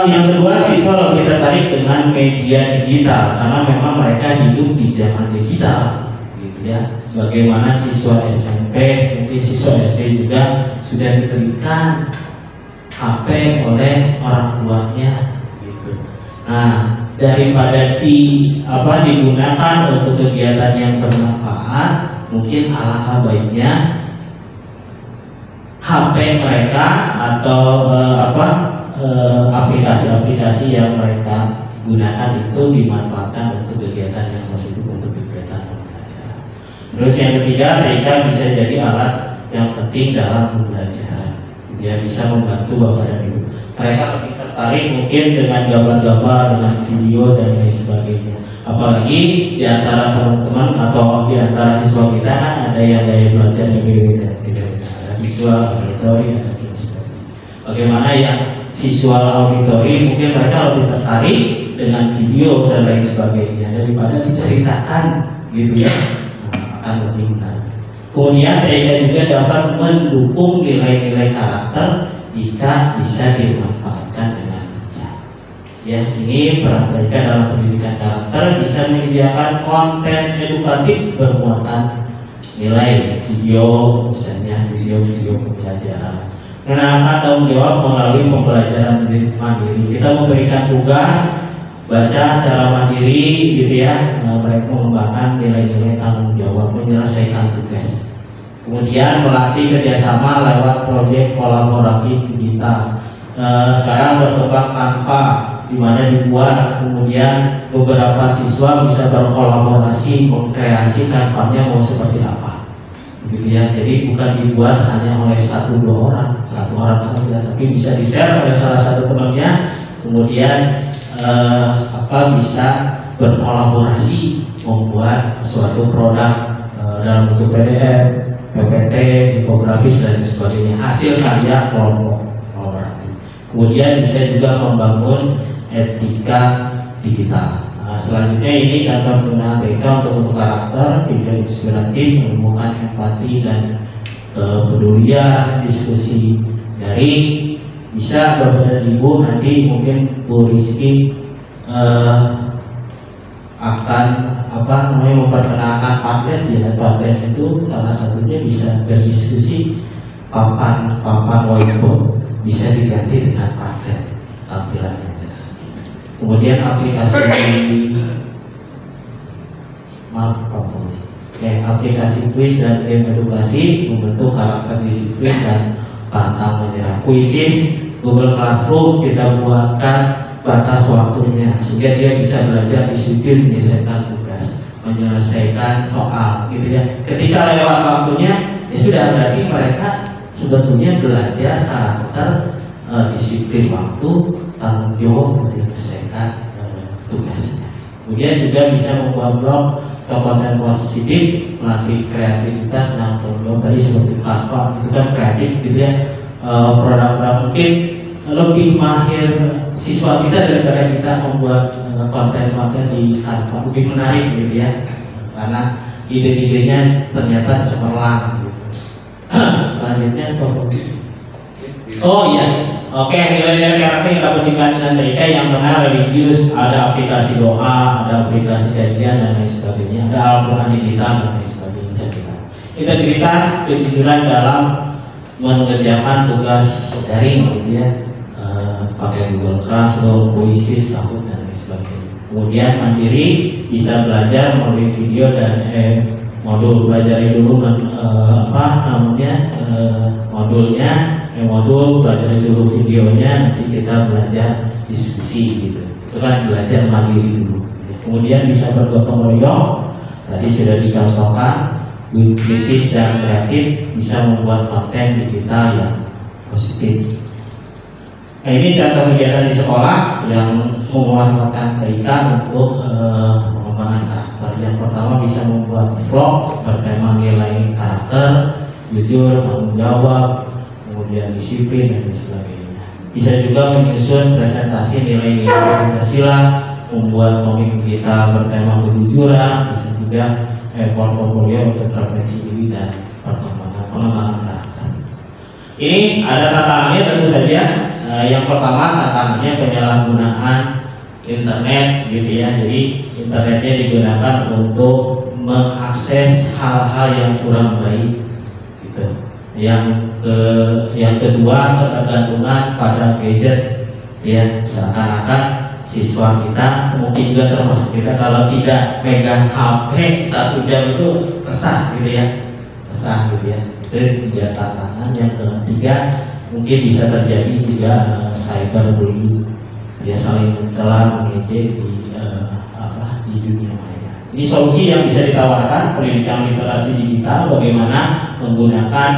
C: Yang kedua, siswa lebih tertarik dengan media digital karena memang mereka hidup di zaman digital, gitu ya. Bagaimana siswa SMP, mungkin siswa SD juga sudah diberikan HP oleh orang tuanya, gitu. Nah, daripada digunakan untuk kegiatan yang bermanfaat, mungkin alangkah baiknya HP mereka atau aplikasi-aplikasi yang mereka gunakan itu dimanfaatkan untuk kegiatan yang positif, untuk kegiatan pembelajaran. Terus yang ketiga, TIK bisa jadi alat yang penting dalam pembelajaran. Dia bisa membantu Bapak dan Ibu. Mereka lebih tertarik mungkin dengan gambar-gambar, dengan video dan lain sebagainya. Apalagi di antara teman-teman atau di antara siswa kita kan ada yang gaya belajar yang beda-beda. Ada visual, auditory, ada kinestetik. Bagaimana yang visual auditory mungkin mereka lebih tertarik dengan video dan lain sebagainya daripada diceritakan gitu ya, akan lebih menarik. Kemudian TIK juga dapat mendukung nilai-nilai karakter jika bisa dimanfaatkan dengan bijak. Ya, ini peran TIK dalam pendidikan karakter bisa menyediakan konten edukatif bermuatan nilai video, misalnya video-video pembelajaran. Menanamkan tanggung jawab melalui pembelajaran mandiri. Kita memberikan tugas baca secara mandiri gitu ya, mereka mengembangkan nilai-nilai tanggung jawab menyelesaikan tugas. Kemudian melatih kerjasama lewat proyek kolaboratif digital. Sekarang berkembang Canva, di mana dibuat kemudian beberapa siswa bisa berkolaborasi mengkreasi Canva-nya mau seperti apa, gitu ya. Jadi bukan dibuat hanya oleh satu orang saja, tapi bisa di-share oleh salah satu temannya, kemudian bisa berkolaborasi membuat suatu produk dalam bentuk PDF, PPT, infografis dan sebagainya, hasil karya kelompok kolaboratif. Kemudian bisa juga membangun etika digital. Selanjutnya ini contoh penggunaan TIK untuk karakter, video inspiratif, menemukan empati dan kepedulian, diskusi daring. Bisa Bapak dan Ibu nanti mungkin Bu Rizky akan memperkenalkan Padlet ya. Padlet itu salah satunya bisa berdiskusi, papan whiteboard bisa diganti dengan Padlet tampilannya. Kemudian aplikasi kuis dan game edukasi membentuk karakter disiplin dan pantang menyerah. Kuisis Google Classroom kita buatkan batas waktunya sehingga dia bisa belajar disiplin, menyelesaikan tugas, menyelesaikan soal gitu ya. Ketika lewat waktunya ya sudah, berarti mereka sebetulnya belajar karakter disiplin waktu, tanggung jawab menyelesaikan tugasnya. Kemudian juga bisa membuat blog atau konten positif, melatih kreativitas dan tanggung jawab. Tadi seperti Canva itu kan kreatif gitu ya. Produk-produk mungkin lebih mahir siswa kita daripada kita membuat konten-konten di Canva, lebih menarik gitu ya, karena ide-idenya ternyata cemerlang gitu. Selanjutnya oke, nilai-nilai karakter yang dapat dikatakan dengan TIK yang benar, religius, ada aplikasi doa, ada aplikasi kajian dan lain sebagainya, ada Al-Quran digital dan lain sebagainya. Integritas, kejujuran dalam mengerjakan tugas daring gitu ya, pakai Google Classroom, Quizzes, Kahoot dan lain sebagainya. Kemudian mandiri, bisa belajar melalui video dan modul. Pelajari dulu modul, pelajari dulu videonya, nanti kita belajar diskusi gitu. Itu kan belajar mandiri dulu. Kemudian bisa bergotong royong, tadi sudah dicontohkan, kritis dan kreatif, bisa membuat konten digital yang positif. Nah, ini contoh kegiatan di sekolah yang memanfaatkan TIK untuk pengembangan karakter. Yang pertama bisa membuat vlog bertema nilai karakter, jujur, tanggung jawab, kemudian disiplin dan sebagainya. Bisa juga menyusun presentasi nilai-nilai Pancasila, membuat komik digital bertema kejujuran, bisa juga portofolio untuk refleksi diri dan pengembangan karakter. Ini ada tantangannya tentu saja. Yang pertama tantangannya penyalahgunaan internet gitu ya. Jadi internetnya digunakan untuk mengakses hal-hal yang kurang baik gitu. Yang kedua, ketergantungan pada gadget ya, seakan-akan siswa kita, mungkin juga termasuk kita, kalau tidak pegang HP 1 jam itu resah gitu ya, Itu 3 tantangan. Yang ketiga, mungkin bisa terjadi juga cyberbullying, ya saling mencela, mengejek di dunia maya. Ini solusi yang bisa ditawarkan pendidikan literasi digital, bagaimana menggunakan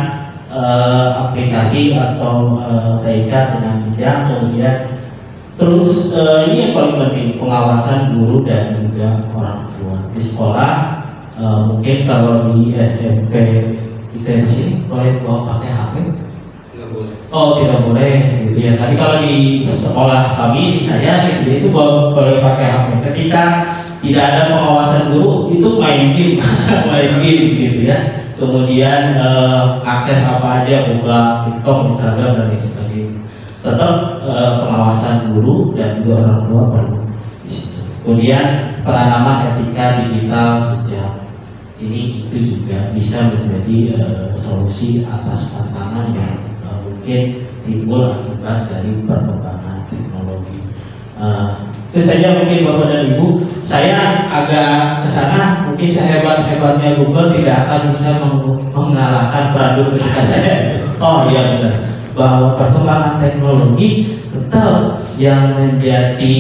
C: aplikasi atau TIK dengan bijak. Kemudian terus ini yang paling penting, pengawasan guru dan juga orang tua di sekolah. Mungkin kalau di SMP kita di sini boleh bawa pakai HP? Oh, tidak boleh gitu ya. Tapi kalau di sekolah kami, di saya gitu, itu boleh pakai HP. Ketika tidak ada pengawasan guru, itu main game, main game gitu ya. Kemudian akses apa aja, buka TikTok, Instagram dan lain sebagainya. Tetap pengawasan guru dan juga orang tua perlu di situ. Kemudian penanaman etika digital sejak ini itu juga bisa menjadi solusi atas tantangan yang mungkin timbul akibat dari perkembangan teknologi. Itu saja mungkin Bapak dan Ibu. Saya agak kesana, mungkin sehebat-hebatnya Google tidak akan bisa mengalahkan Prado ketika saya. Oh iya benar, bahwa perkembangan teknologi tetap yang menjadi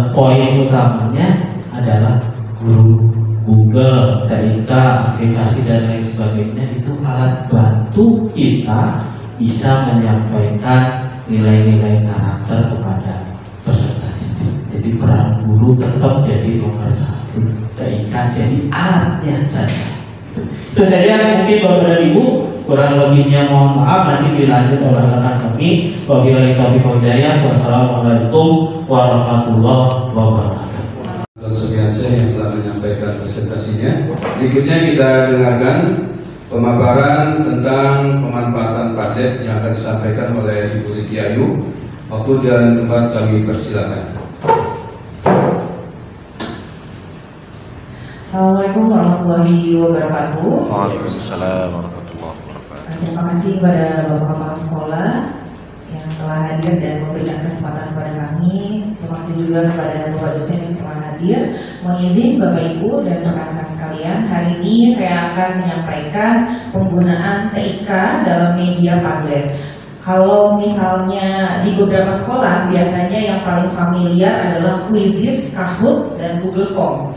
C: poin utamanya adalah guru. Google, TIK, aplikasi dan lain sebagainya itu alat bantu kita bisa menyampaikan nilai-nilai karakter kepada peserta didik. Jadi peran guru tetap jadi nomor satu, TIK jadi alatnya saja. Itu saja mungkin Bapak dan Ibu, kurang lebihnya mohon maaf, nanti dilanjut oleh rekan kami. Wabillahi taufiq wal hidayah. Wassalamualaikum warahmatullahi wabarakatuh.
A: Dr. Sugiansyah yang telah menyampaikan presentasinya. Berikutnya kita dengarkan pemaparan tentang pemanfaatan Padlet yang akan disampaikan oleh Ibu Rizky Ayu. Waktu dan tempat kami persilakan.
E: Assalamualaikum warahmatullahi wabarakatuh.
F: Waalaikumsalam warahmatullahi wabarakatuh.
E: Terima kasih kepada Bapak Kepala Sekolah yang telah hadir dan memberikan kesempatan kepada kami. Terima kasih juga kepada Bapak dosen yang telah hadir. Mohon izin Bapak Ibu dan rekan-rekan sekalian, hari ini saya akan menyampaikan penggunaan TIK dalam media Padlet. Kalau misalnya di beberapa sekolah biasanya yang paling familiar adalah Quizizz, Kahoot, dan Google Form.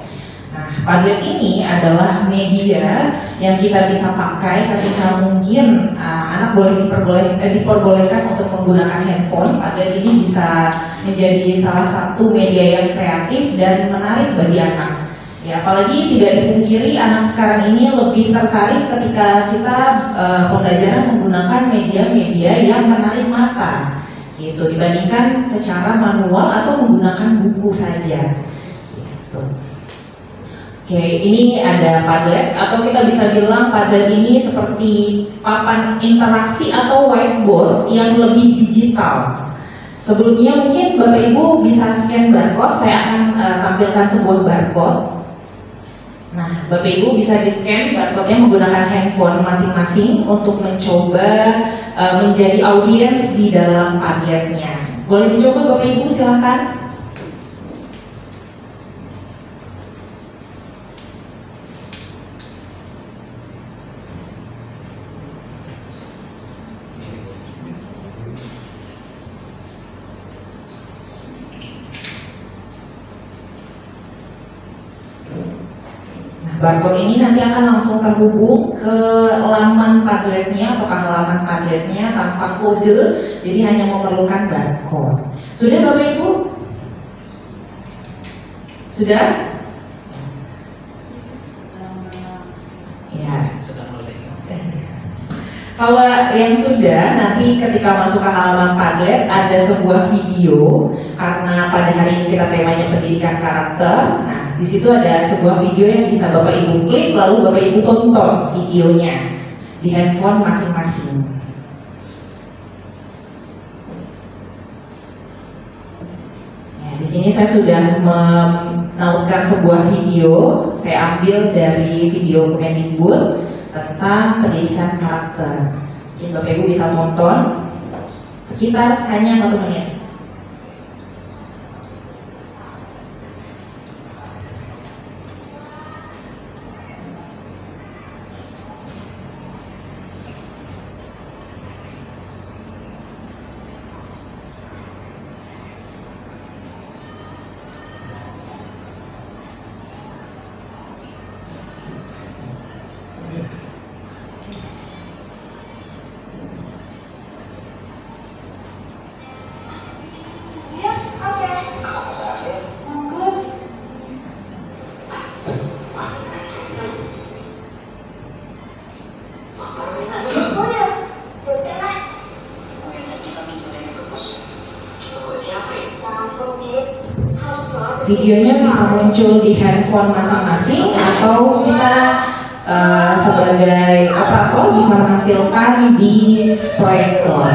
E: Nah, Padlet ini adalah media yang kita bisa pakai ketika mungkin anak diperbolehkan untuk menggunakan handphone. Padlet ini bisa menjadi salah satu media yang kreatif dan menarik bagi anak. Ya, apalagi tidak dipungkiri anak sekarang ini lebih tertarik ketika kita pembelajaran menggunakan media-media yang menarik mata, gitu, dibandingkan secara manual atau menggunakan buku saja. Gitu. Oke, ini ada Padlet, atau kita bisa bilang Padlet ini seperti papan interaksi atau whiteboard yang lebih digital. Sebelumnya mungkin Bapak Ibu bisa scan barcode, saya akan tampilkan sebuah barcode. Nah, Bapak Ibu bisa di-scan barcode-nya menggunakan handphone masing-masing untuk mencoba menjadi audiens di dalam Padlet-nya. Boleh dicoba Bapak Ibu, silakan. Barcode ini nanti akan langsung terhubung ke laman Padlet-nya atau ke halaman Padlet-nya tanpa kode, jadi hanya memerlukan barcode. Sudah Bapak Ibu? Sudah? Ya. Kalau yang sudah, nanti ketika masuk ke halaman Padlet ada sebuah video, karena pada hari ini kita temanya pendidikan karakter. Nah, di situ ada sebuah video yang bisa Bapak Ibu klik, lalu Bapak Ibu tonton videonya di handphone masing-masing. Ya, di sini saya sudah menautkan sebuah video, saya ambil dari video Kemendikbud tentang pendidikan karakter. Mungkin Bapak Ibu bisa tonton sekitar hanya 1 menit. Videonya bisa muncul di handphone masing-masing atau kita sebagai operator bisa menampilkan di proyektor.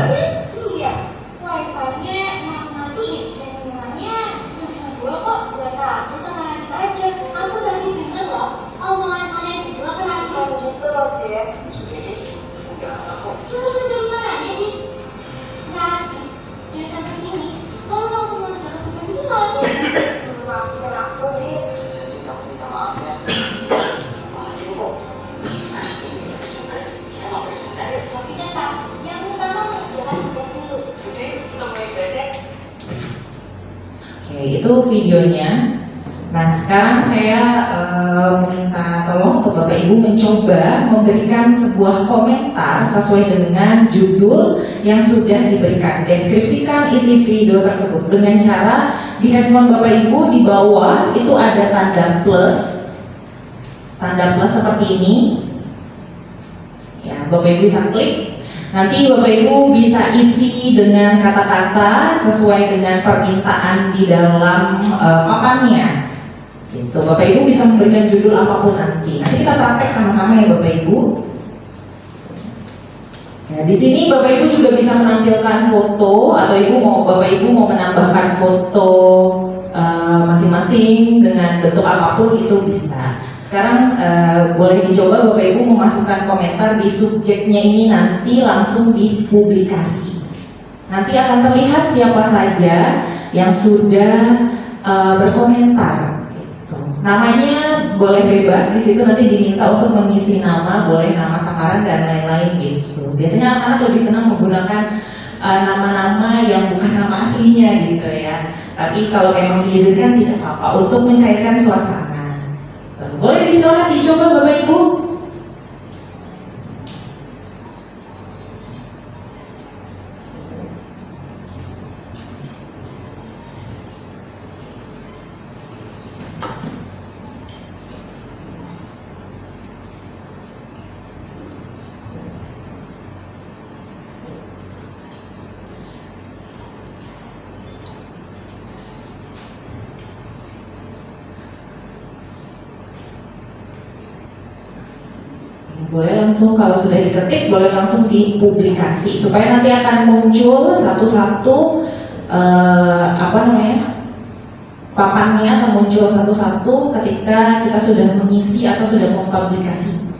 E: Oke, itu videonya. Nah, sekarang saya meminta tolong untuk Bapak Ibu mencoba memberikan sebuah komentar sesuai dengan judul yang sudah diberikan. Deskripsikan isi video tersebut dengan cara di handphone Bapak Ibu di bawah itu ada tanda plus seperti ini. Ya, Bapak Ibu bisa klik. Nanti Bapak Ibu bisa isi dengan kata-kata sesuai dengan permintaan di dalam papannya. Gitu. Bapak Ibu bisa memberikan judul apapun nanti. Nanti kita praktek sama-sama ya Bapak Ibu. Nah, di sini Bapak Ibu juga bisa menampilkan foto atau Bapak Ibu mau menambahkan foto masing-masing dengan bentuk apapun itu bisa. Sekarang boleh dicoba Bapak Ibu memasukkan komentar di subjeknya ini nanti langsung dipublikasi. Nanti akan terlihat siapa saja yang sudah berkomentar. Gitu. Namanya boleh bebas, di situ nanti diminta untuk mengisi nama, boleh nama samaran dan lain-lain gitu. Biasanya anak-anak lebih senang menggunakan nama-nama yang bukan nama aslinya gitu ya. Tapi kalau memang diizinkan tidak apa-apa untuk mencairkan suasana. Boleh disilakan dicoba Bapak Ibu. Boleh langsung, kalau sudah diketik boleh langsung dipublikasi supaya nanti akan muncul satu-satu papannya akan muncul satu-satu ketika kita sudah mengisi atau sudah mempublikasi.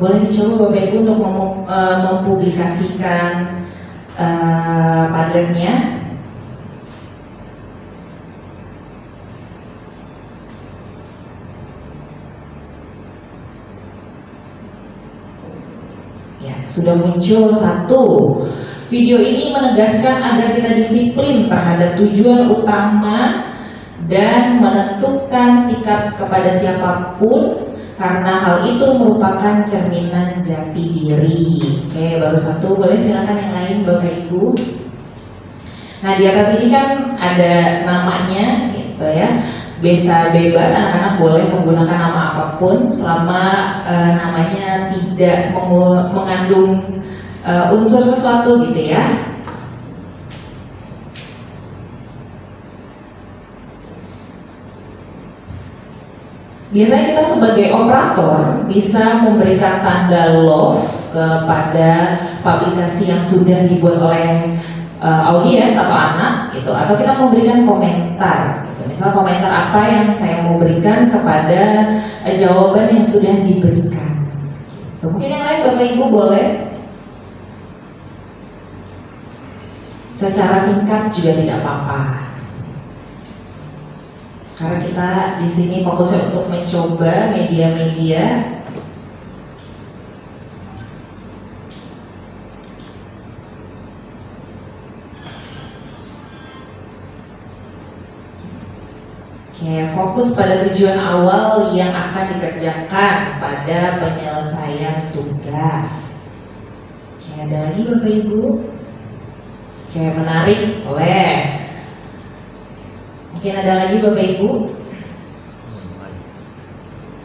E: Boleh dicoba Bapak Ibu untuk mempublikasikan Padletnya. Ya, sudah muncul satu. Video ini menegaskan agar kita disiplin terhadap tujuan utama dan menentukan sikap kepada siapapun karena hal itu merupakan cerminan jati diri. Oke, baru satu. Boleh silakan yang lain Bapak Ibu. Nah, di atas ini kan ada namanya gitu ya. Bisa bebas, anak-anak boleh menggunakan nama apapun selama namanya tidak mengandung unsur sesuatu gitu ya. Biasanya kita sebagai operator bisa memberikan tanda love kepada publikasi yang sudah dibuat oleh audiens atau anak gitu, atau kita memberikan komentar gitu. Misal komentar apa yang saya mau berikan kepada jawaban yang sudah diberikan gitu. Mungkin yang lain Bapak Ibu boleh secara singkat juga tidak apa-apa, karena kita di sini fokusnya untuk mencoba media-media. Oke, fokus pada tujuan awal yang akan dikerjakan pada penyelesaian tugas. Oke, ada lagi Bapak Ibu? Oke, menarik, boleh. Mungkin ada lagi Bapak Ibu?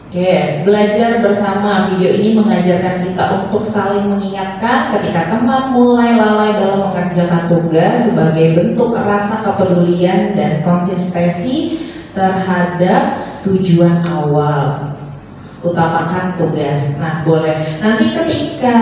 E: Oke, Oke, belajar bersama. Video ini mengajarkan kita untuk saling mengingatkan ketika teman mulai lalai dalam mengerjakan tugas sebagai bentuk rasa kepedulian dan konsistensi terhadap tujuan awal. Utamakan tugas. Nah, boleh. Nanti ketika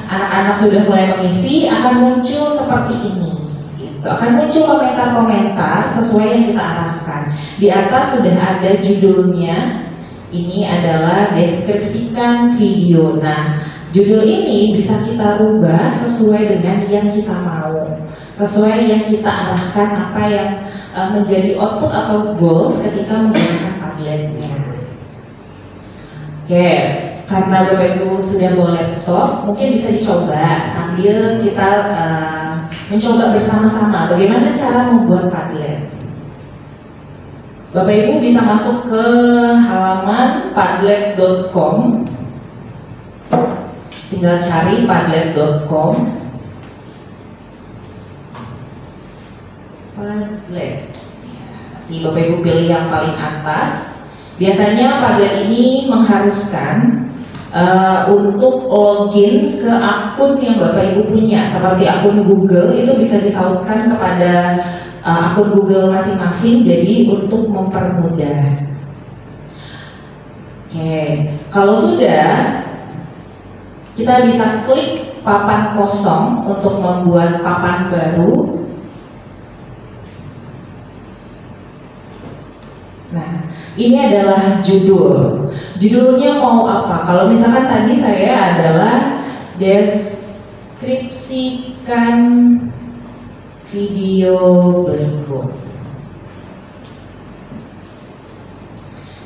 E: anak-anak sudah mulai mengisi akan muncul seperti ini. Gitu. Akan muncul komentar-komentar sesuai yang kita arahkan. Di atas sudah ada judulnya. Ini adalah deskripsikan video. Nah, judul ini bisa kita rubah sesuai dengan yang kita mau, sesuai yang kita arahkan, apa yang menjadi output atau goals ketika menggunakan Padletnya. Oke, karena Bapak Ibu sudah bawa laptop, mungkin bisa dicoba sambil kita mencoba bersama-sama bagaimana cara membuat Padlet. Bapak Ibu bisa masuk ke halaman padlet.com. Tinggal cari padlet.com. Padlet. Nanti Bapak Ibu pilih yang paling atas. Biasanya Padlet ini mengharuskan untuk login ke akun yang Bapak Ibu punya, seperti akun Google itu bisa disautkan kepada akun Google masing-masing, jadi untuk mempermudah. Oke, kalau sudah, kita bisa klik papan kosong untuk membuat papan baru. Nah, ini adalah judul. Judulnya mau apa? Kalau misalkan tadi saya adalah deskripsikan video berikut.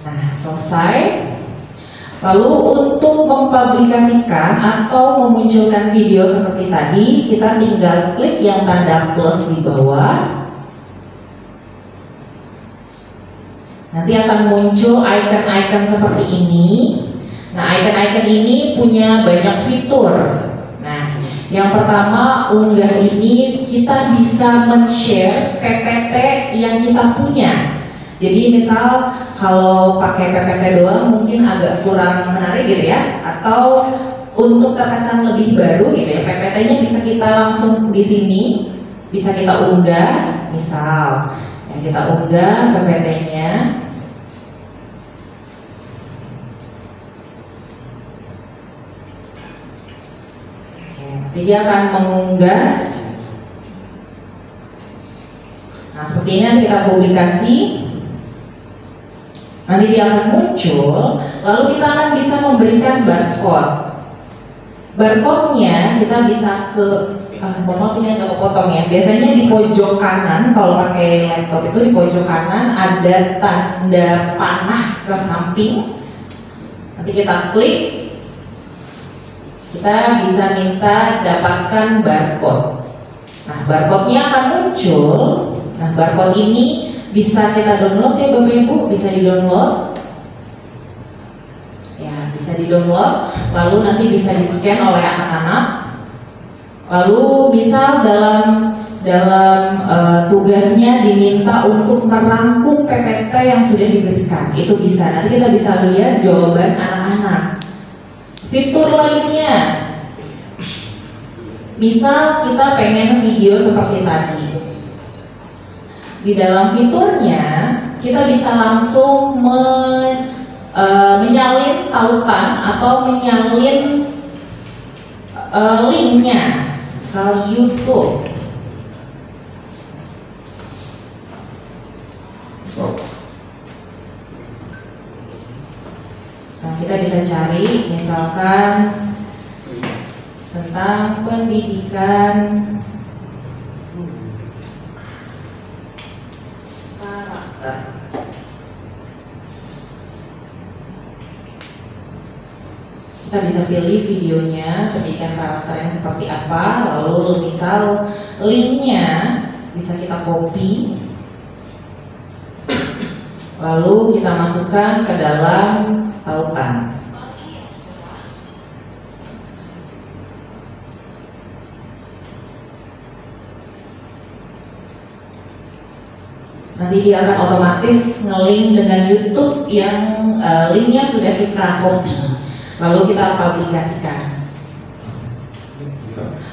E: Nah, selesai. Lalu untuk mempublikasikan atau memunculkan video seperti tadi, kita tinggal klik yang tanda plus di bawah. Nanti akan muncul icon-icon seperti ini. Nah, icon-icon ini punya banyak fitur. Yang pertama, unggah ini kita bisa men-share PPT yang kita punya. Jadi misal kalau pakai PPT doang mungkin agak kurang menarik gitu ya. Atau untuk terkesan lebih baru gitu ya, PPT-nya bisa kita langsung di sini, bisa kita unggah. Misal yang kita unggah PPT-nya. Jadi dia akan mengunggah. Nah, seperti ini nanti kita publikasi. Nanti dia akan muncul. Lalu kita akan bisa memberikan barcode. Barcode-nya kita bisa ke mohon ini agak kepotong ya. Biasanya di pojok kanan, kalau pakai laptop itu di pojok kanan ada tanda panah ke samping. Nanti kita klik. Kita bisa minta dapatkan barcode. Nah, barcode-nya akan muncul. Nah, barcode ini bisa kita download ya Bapak Ibu, bisa di-download. Ya, bisa di-download. Lalu nanti bisa di-scan oleh anak-anak. Lalu misal dalam tugasnya diminta untuk merangkum PPT yang sudah diberikan. Itu bisa. Nanti kita bisa lihat jawaban anak-anak. Fitur lainnya, misal kita pengen video seperti tadi. Di dalam fiturnya kita bisa langsung menyalin tautan atau menyalin linknya, misal YouTube. Nah, kita bisa cari misalkan tentang pendidikan karakter. Kita bisa pilih videonya, pendidikan karakter yang seperti apa. Lalu misal linknya bisa kita copy. Lalu kita masukkan ke dalam tautan. Nanti dia akan otomatis nge-link dengan YouTube yang linknya sudah kita copy, lalu kita publikasikan.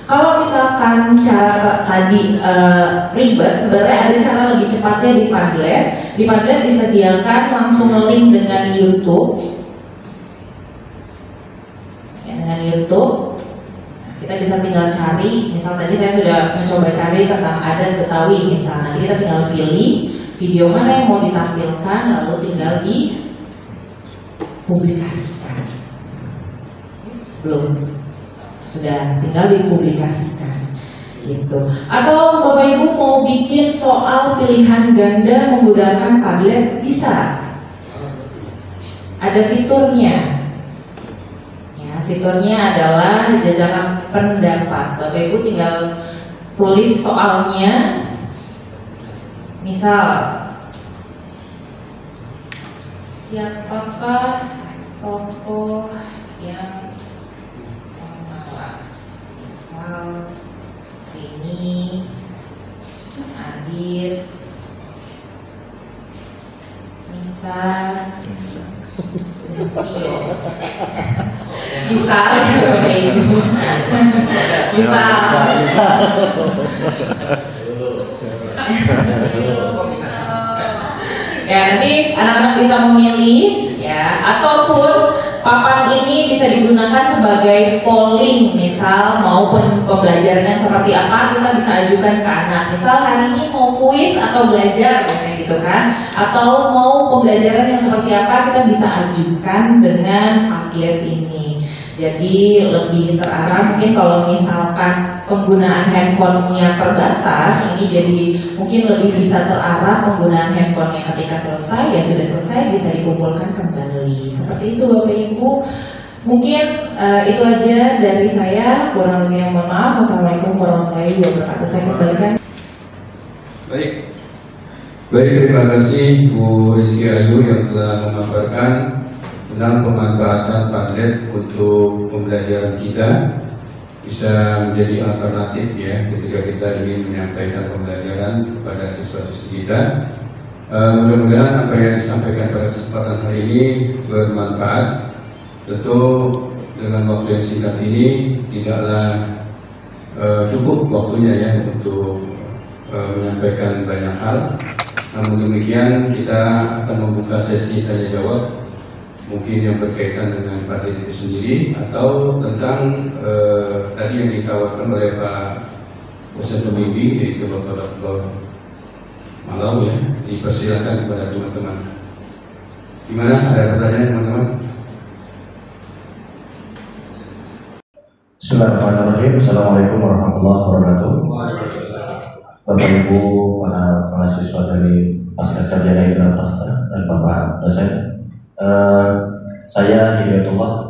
E: Kalau misalkan cara tadi ribet, sebenarnya ada cara lebih cepatnya di Padlet. Di Padlet disediakan langsung nge-link dengan YouTube. Ya, dengan YouTube. Kita bisa tinggal cari, misal tadi saya sudah mencoba cari tentang adat Betawi misalnya, kita tinggal pilih video mana yang mau ditampilkan, lalu tinggal dipublikasikan. Sebelum sudah tinggal dipublikasikan gitu. Atau Bapak Ibu mau bikin soal pilihan ganda menggunakan Padlet, bisa. Ada fiturnya. Fiturnya adalah jajaran pendapat. Bapak Ibu tinggal tulis soalnya. Misal, siapakah tokoh yang malas? Misal ini Adit. Misal bisa Ibu. Ya, nanti anak-anak bisa memilih ya, ataupun papan ini bisa digunakan sebagai polling, misal mau pembelajarannya seperti apa, kita bisa ajukan ke anak. Misal hari ini mau kuis atau belajar, biasanya gitu kan, atau mau pembelajaran yang seperti apa, kita bisa ajukan dengan Padlet ini. Jadi lebih terarah. Mungkin kalau misalkan penggunaan handphonenya terbatas, ini jadi mungkin lebih bisa terarah penggunaan handphonenya. Ketika selesai, ya sudah selesai, bisa dikumpulkan kembali. Seperti itu Bapak Ibu. Mungkin itu aja dari saya. Kurang lebih yang mohon maaf. Wassalamualaikum warahmatullahi wabarakatuh. Saya kembalikan.
A: Baik, terima kasih Bu Rizky Ayu yang telah memaparkan tentang pemanfaatan Padlet untuk pembelajaran kita, bisa menjadi alternatif ya ketika kita ingin menyampaikan pembelajaran kepada siswa-siswi kita. Mudah-mudahan apa yang disampaikan pada kesempatan hari ini bermanfaat. Tentu dengan waktu yang singkat ini tidaklah cukup waktunya ya untuk menyampaikan banyak hal. Namun demikian kita akan membuka sesi tanya jawab, mungkin yang berkaitan dengan Padlet itu sendiri atau tentang tadi yang ditawarkan oleh Pak Ustaz Pembimbing, yaitu Bapak Dr. Malau ya. Dipersilakan kepada teman-teman. Gimana, ada pertanyaan teman-teman?
G: Bismillahirrahmanirrahim. Assalamualaikum warahmatullahi wabarakatuh. Bapak Ibu para mahasiswa dari Pasca Sarjana Ilmu Sastra dan Bapak dosen. Saya Hidayatullah,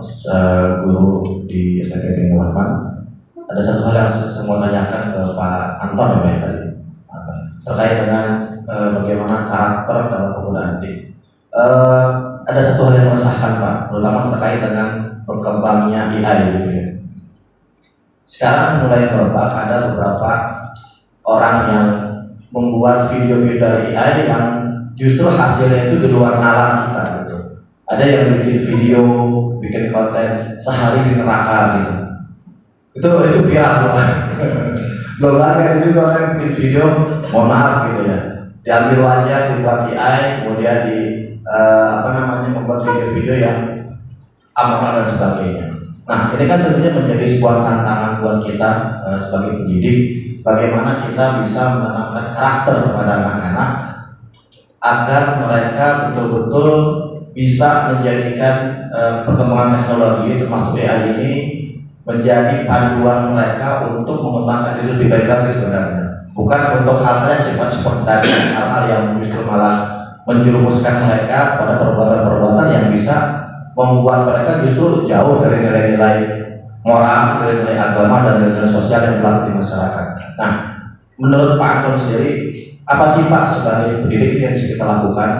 G: guru di SMP Tinggi Rahman. Ada satu hal yang saya mau tanyakan ke Pak Anton ya tadi, terkait dengan bagaimana karakter dalam penggunaan TIK. Ada satu hal yang meresahkan Pak, terutama terkait dengan berkembangnya AI gitu ya. Sekarang mulai merebak, ada beberapa orang yang membuat video-video dari AI yang justru hasilnya itu di luar nalar kita gitu. Ada yang bikin video, bikin konten sehari di neraka gitu. Itu viral loh. Belum lagi ada juga orang yang bikin video, mohon maaf gitu ya, diambil wajah, dibuat AI, kemudian membuat video-video yang amoral dan sebagainya. Nah, ini kan tentunya menjadi sebuah tantangan buat kita sebagai pendidik, bagaimana kita bisa menanamkan karakter kepada anak-anak agar mereka betul-betul bisa menjadikan perkembangan teknologi termasuk AI ini menjadi panduan mereka untuk mengembangkan diri lebih baik lagi sebenarnya, bukan untuk hal-hal yang seperti tadi, hal-hal yang justru malah menjerumuskan mereka pada perbuatan-perbuatan yang bisa membuat mereka justru jauh dari nilai-nilai moral, nilai-nilai agama dan nilai-nilai sosial yang berlaku di masyarakat. Nah, menurut Pak Anton sendiri, apa sih Pak sebagai pendidik yang bisa kita lakukan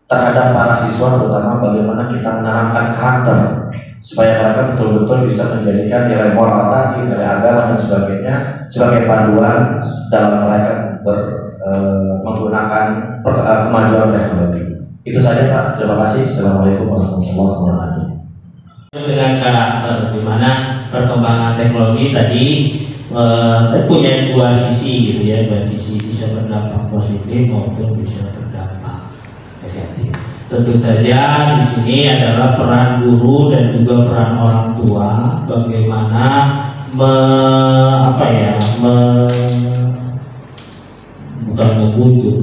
G: terhadap para siswa, terutama bagaimana kita menanamkan karakter supaya mereka betul-betul bisa menjadikan nilai moral tadi, nilai agama dan sebagainya sebagai panduan dalam mereka menggunakan kemajuan teknologi. Itu saja Pak. Terima kasih. Assalamualaikum warahmatullahi wabarakatuh.
H: Dengan karakter, di mana perkembangan teknologi tadi punya dua sisi gitu ya, dua sisi, bisa berdampak positif maupun bisa berdampak negatif. Tentu saja di sini adalah peran guru dan juga peran orang tua bagaimana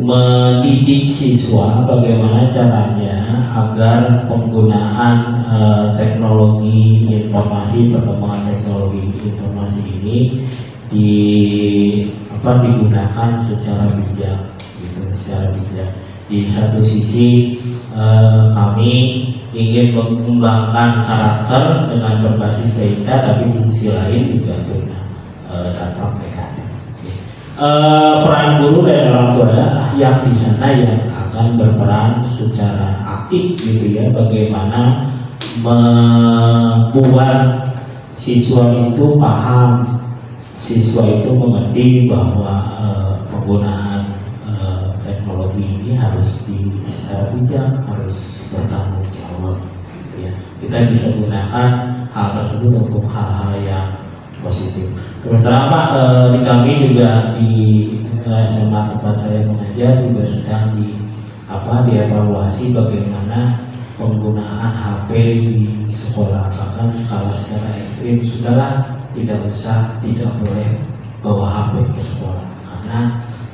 H: mendidik siswa bagaimana caranya agar penggunaan teknologi informasi, perkembangan teknologi informasi ini digunakan secara bijak gitu, secara bijak. Di satu sisi kami ingin mengembangkan karakter dengan berbasis data, tapi di sisi lain juga punya dampak negatif. Peran guru dan orang tua yang di sana yang akan berperan secara aktif gitu ya, bagaimana membuat siswa itu paham, siswa itu mengerti bahwa penggunaan teknologi ini harus secara bijak, harus bertanggung jawab gitu ya. Kita bisa gunakan hal tersebut untuk hal-hal yang positif. Terus terang Pak, di kami juga di SMA tempat saya mengajar juga sedang dievaluasi bagaimana penggunaan HP di sekolah. Bahkan kalau secara ekstrim sudahlah tidak boleh bawa HP ke sekolah karena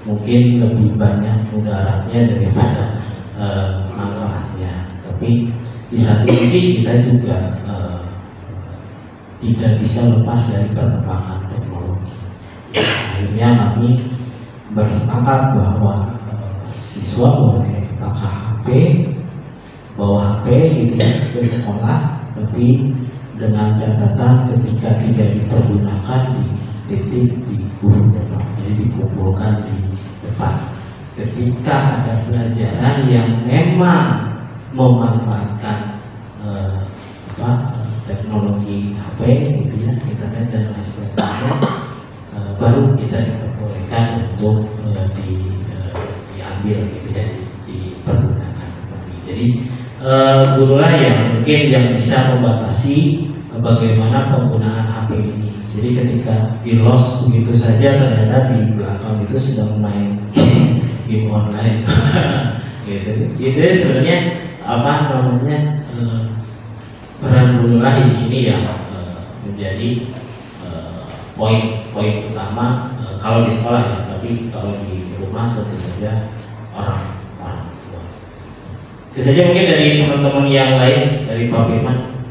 H: mungkin lebih banyak mudaratnya daripada manfaatnya. Tapi di satu sisi kita juga tidak bisa lepas dari perkembangan teknologi. Akhirnya kami bersepakat bahwa siswa boleh pakai HP, bawa HP gitu ya ke sekolah, tapi dengan catatan ketika tidak dipergunakan di titik di gurunya Pak, jadi dikumpulkan di depan. Ketika ada pelajaran yang memang memanfaatkan teknologi HP gitu ya, internet dan lain sebagainya, baru kita diperbolehkan untuk diambil gitu ya, dipergunakan kembali. Jadi gurulah yang mungkin yang bisa membatasi bagaimana penggunaan HP ini. Jadi ketika di lost begitu saja ternyata di belakang itu sedang main game online gitu. Jadi sebenarnya peran gurulah di sini yang menjadi poin utama kalau di sekolah ya, tapi kalau di rumah tentu saja orang tua. Itu saja mungkin dari teman-teman yang lain, dari Pak Firman.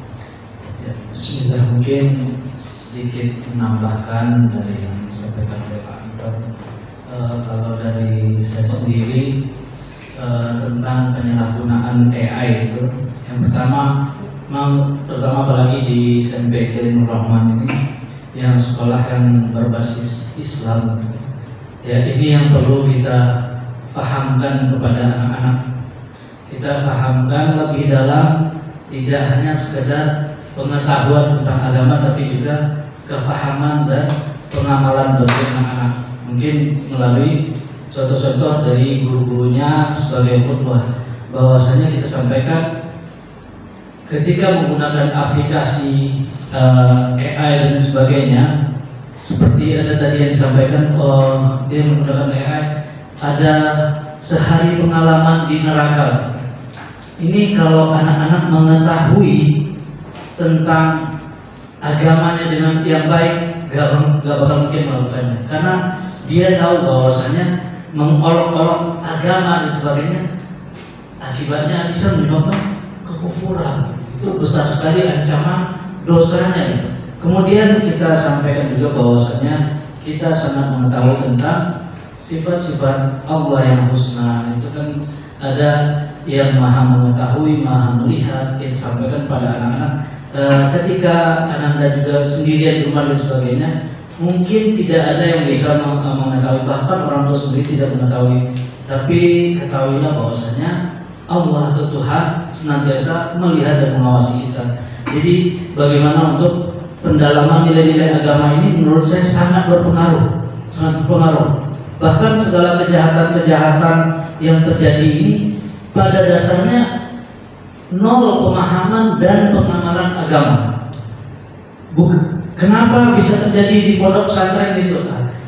C: Ya, Bismillah, mungkin sedikit menambahkan dari yang disampaikan oleh Pak Anton. Kalau dari saya sendiri tentang penyalahgunaan AI itu, yang pertama apalagi di SMP Nur Rahman ini yang sekolah yang berbasis Islam, ya ini yang perlu kita pahamkan kepada anak-anak. Kita pahamkan lebih dalam, tidak hanya sekedar pengetahuan tentang agama, tapi juga kefahaman dan pengamalan bagi anak-anak. Mungkin melalui contoh-contoh dari guru-gurunya sebagai khutbah, bahwasanya kita sampaikan ketika menggunakan aplikasi AI dan sebagainya, seperti ada tadi yang disampaikan, dia menggunakan AI, ada sehari pengalaman di neraka. Ini kalau anak-anak mengetahui tentang agamanya dengan yang baik, gak bakal mungkin melakukannya, karena dia tahu bahwasanya mengolok-olok agama dan sebagainya akibatnya bisa menyebabkan kekufuran. Itu besar sekali ancaman dosanya itu. Kemudian kita sampaikan juga bahwasanya kita sangat mengetahui tentang sifat-sifat Allah yang husna. Itu kan ada yang maha mengetahui, maha melihat. Kita sampaikan pada anak-anak ketika Ananda juga sendirian di rumah dan sebagainya, mungkin tidak ada yang bisa mengetahui, bahkan orang tua sendiri tidak mengetahui. Tapi ketahuilah bahwasanya Allah atau Tuhan senantiasa melihat dan mengawasi kita. Jadi bagaimana untuk pendalaman nilai-nilai agama ini menurut saya sangat berpengaruh, sangat berpengaruh. Bahkan segala kejahatan-kejahatan yang terjadi ini pada dasarnya nol pemahaman dan pengamalan agama. Kenapa bisa terjadi di pondok pesantren itu?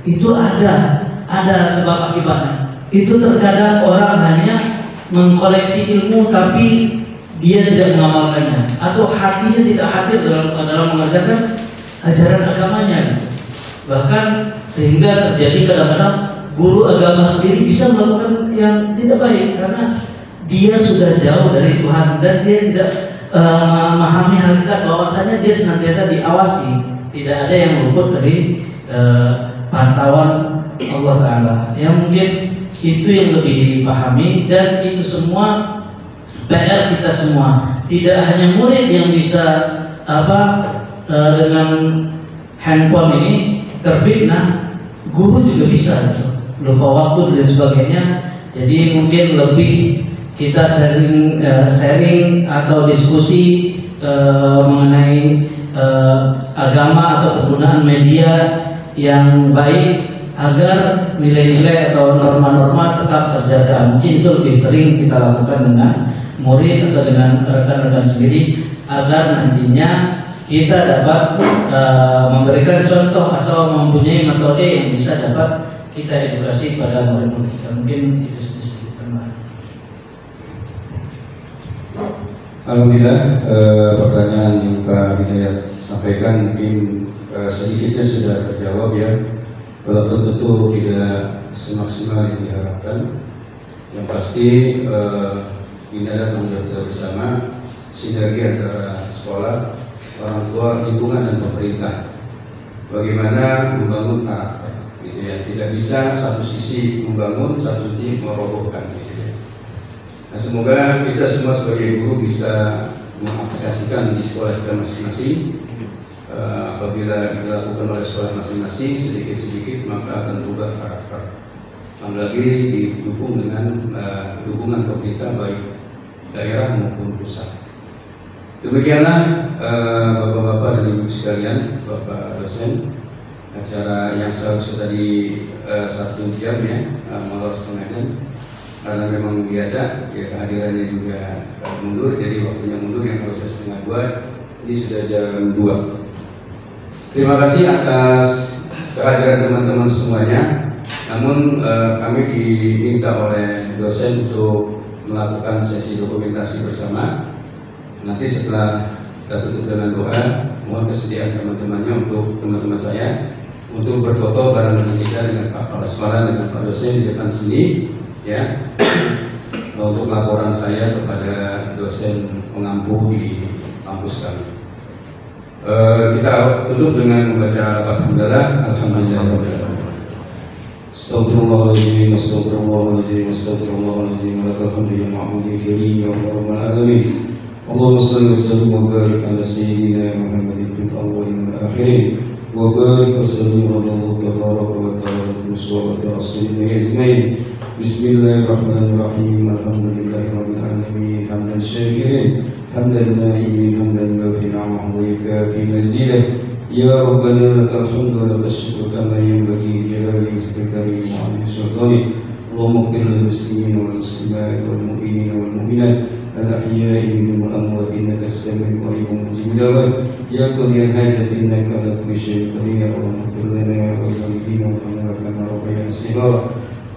C: Itu ada sebab akibatnya. Itu terkadang orang hanya mengkoleksi ilmu tapi dia tidak mengamalkannya, atau hatinya tidak hadir dalam mengerjakan ajaran agamanya. Bahkan sehingga terjadi kadang-kadang guru agama sendiri bisa melakukan yang tidak baik karena dia sudah jauh dari Tuhan dan dia tidak memahami hakikat bahwasanya dia senantiasa diawasi, tidak ada yang luput dari pantauan Allah Ta'ala. Yang mungkin itu yang lebih dipahami, dan itu semua PR kita semua. Tidak hanya murid yang bisa dengan handphone ini terfitnah, guru juga bisa lupa waktu dan sebagainya. Jadi mungkin lebih kita sharing atau diskusi mengenai agama atau penggunaan media yang baik agar nilai-nilai atau norma-norma tetap terjaga. Mungkin itu lebih sering kita lakukan dengan murid atau dengan rekan-rekan sendiri agar nantinya kita dapat memberikan contoh atau mempunyai metode yang bisa dapat kita edukasi pada murid-murid kita. Mungkin itu sedikit tambahan.
A: Alhamdulillah, pertanyaan yang Pak Hidayat sampaikan mungkin sedikitnya sudah terjawab ya. Walaupun tentu tidak semaksimal yang diharapkan. Yang pasti ini adalah tanggung jawab kita bersama, sinergi antara sekolah, orang tua, lingkungan dan pemerintah. Bagaimana membangun karakter, gitu ya. Tidak bisa satu sisi membangun, satu sisi merobohkan, gitu ya. Nah, semoga kita semua sebagai guru bisa mengaplikasikan di sekolah kita masing-masing. Apabila dilakukan oleh sekolah masing-masing sedikit-sedikit maka akan berubah karakter. Apalagi didukung dengan dukungan pemerintah baik daerah maupun pusat. Demikianlah bapak-bapak dan ibu sekalian, bapak dosen, acara yang seharusnya tadi 1 jam ya, molor setengah jam. Karena memang biasa ya, kehadirannya juga mundur, jadi waktunya mundur yang harusnya setengah 2, ini sudah jam 2. Terima kasih atas kehadiran teman-teman semuanya. Namun kami diminta oleh dosen untuk melakukan sesi dokumentasi bersama. Nanti setelah kita tutup dengan doa, mohon kesediaan teman-temannya untuk teman-teman saya untuk berfoto bareng dengan kita dengan Pak Kepala Sekolah dengan Pak dosen di depan sini, ya, untuk laporan saya kepada dosen pengampu di kampus kami. Kita tutup dengan membaca alhamdulillah, alhamdulillah. Astagfirullahaladzim, astagfirullahaladzim, astagfirullahaladzim. Lakal hamdu ya ma'budi karim ya rabbal alamin. Allahumma salli wa sallim wa barik ala sayyidina Muhammadin fil awwalin wal akhirin. Wa barik wa sallim ala Allah tabaraka wa ta'ala musawwati rasulina ismail. Bismillahirrahmanirrahim. Alhamdulillahi rabbil alamin. Hamdan syakirin, hamdan na'imin, hamdan wafi ni'amahu wa yukafi mazidah. Ya Rabbana lakal hamdu wa lakal syukru kama yanbaghi li jalali wajhika karim wa 'azimi sultanik. Allahumma ighfir lil muslimin wal muslimat wal mu'minina wal mu'minat al-ahya'i minhum wal amwat innaka as-sami'u qaribun mujibud da'wat. Ya qadiyal hajat innaka ala kulli syai'in qadir. Allahumma ighfir lana wa li walidina wa amwat kama rabbayana shighara.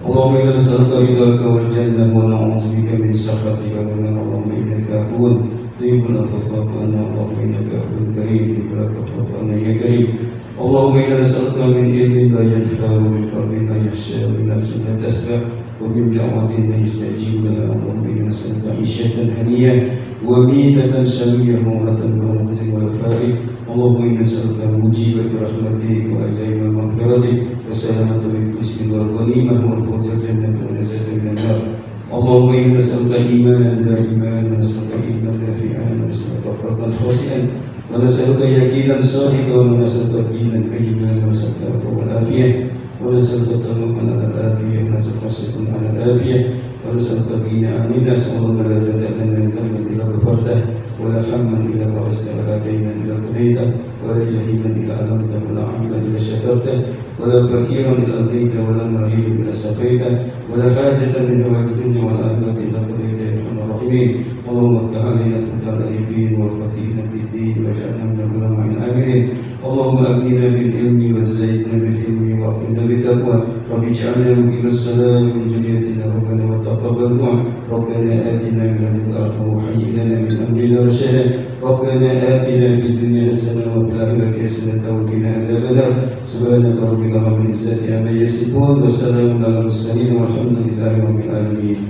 A: Allahumma inna nas'aluka ridhaka wal jannah wa na'udzu bika min sakhatika wan nar. Allahumma innaka 'afuwwun tuhibbul 'afwa fa'fu 'anna. Allahumma innaka 'afuwwun karim tuhibbul 'afwa fa'fu 'anna ya karim. Allahumma inna nas'aluka min ilmin la yanfa'u wa min qalbin la yakhsha wa min nafsin la tasba' wa min da'watin la yastajibu laha. Allahumma inna nas'aluka 'ishatan haniyah wa mitatan shamiyah wa mawlatan wa rizqan wa farid. Allahumma inna nas'aluka mujibati rahmatik wa ajaiba maghfiratik wa salamatan min kulli ismin wal ghanimah wal fawzal jannati wa nazatan minan nar. Allahumma inna nas'aluka imanan da'iman wa nas'aluka ilman nafi'an wa nas'aluka qalban khashi'an wa nas'aluka yaqinan sadiqan wa nas'aluka dinan qayyiman wa nas'aluka afwa wal afiyah wa nas'aluka tamaman ala al-afiyah wa nas'aluka sidqan ala al-afiyah wa nas'aluka bina amina sallallahu alaihi wa sallam illa ghafartah ولا حما إلا فرجته ولا دينا إلا قضيته ولا جهيلا إلا علمته ولا عملا إلا شكرته ولا فقيرا إلا أغنيته ولا مريضا إلا سقيته ولا حاجة من هوائج الدنيا والآخرة إلا قضيته يا أرحم الراحمين. اللهم افتح علينا فتح العارفين والفقيهين في الدين واجعلنا من العلماء العاملين. اللهم أغننا بالعلم وزيدنا بالعلم وأكرمنا بالتقوى. رب اجعلنا مقيم الصلاة من ذريتنا ربنا وتقبل دعاء. ربنا آتنا من لدنك رحمة وهيئ لنا من أمرنا رشدا. ربنا آتنا في الدنيا حسنة وفي الآخرة حسنة وقنا عذاب النار. سبحانك ربك رب العزة عما يصفون وسلام على المرسلين والحمد لله رب العالمين.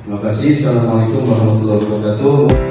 A: Terima kasih. Assalamualaikum warahmatullahi wabarakatuh.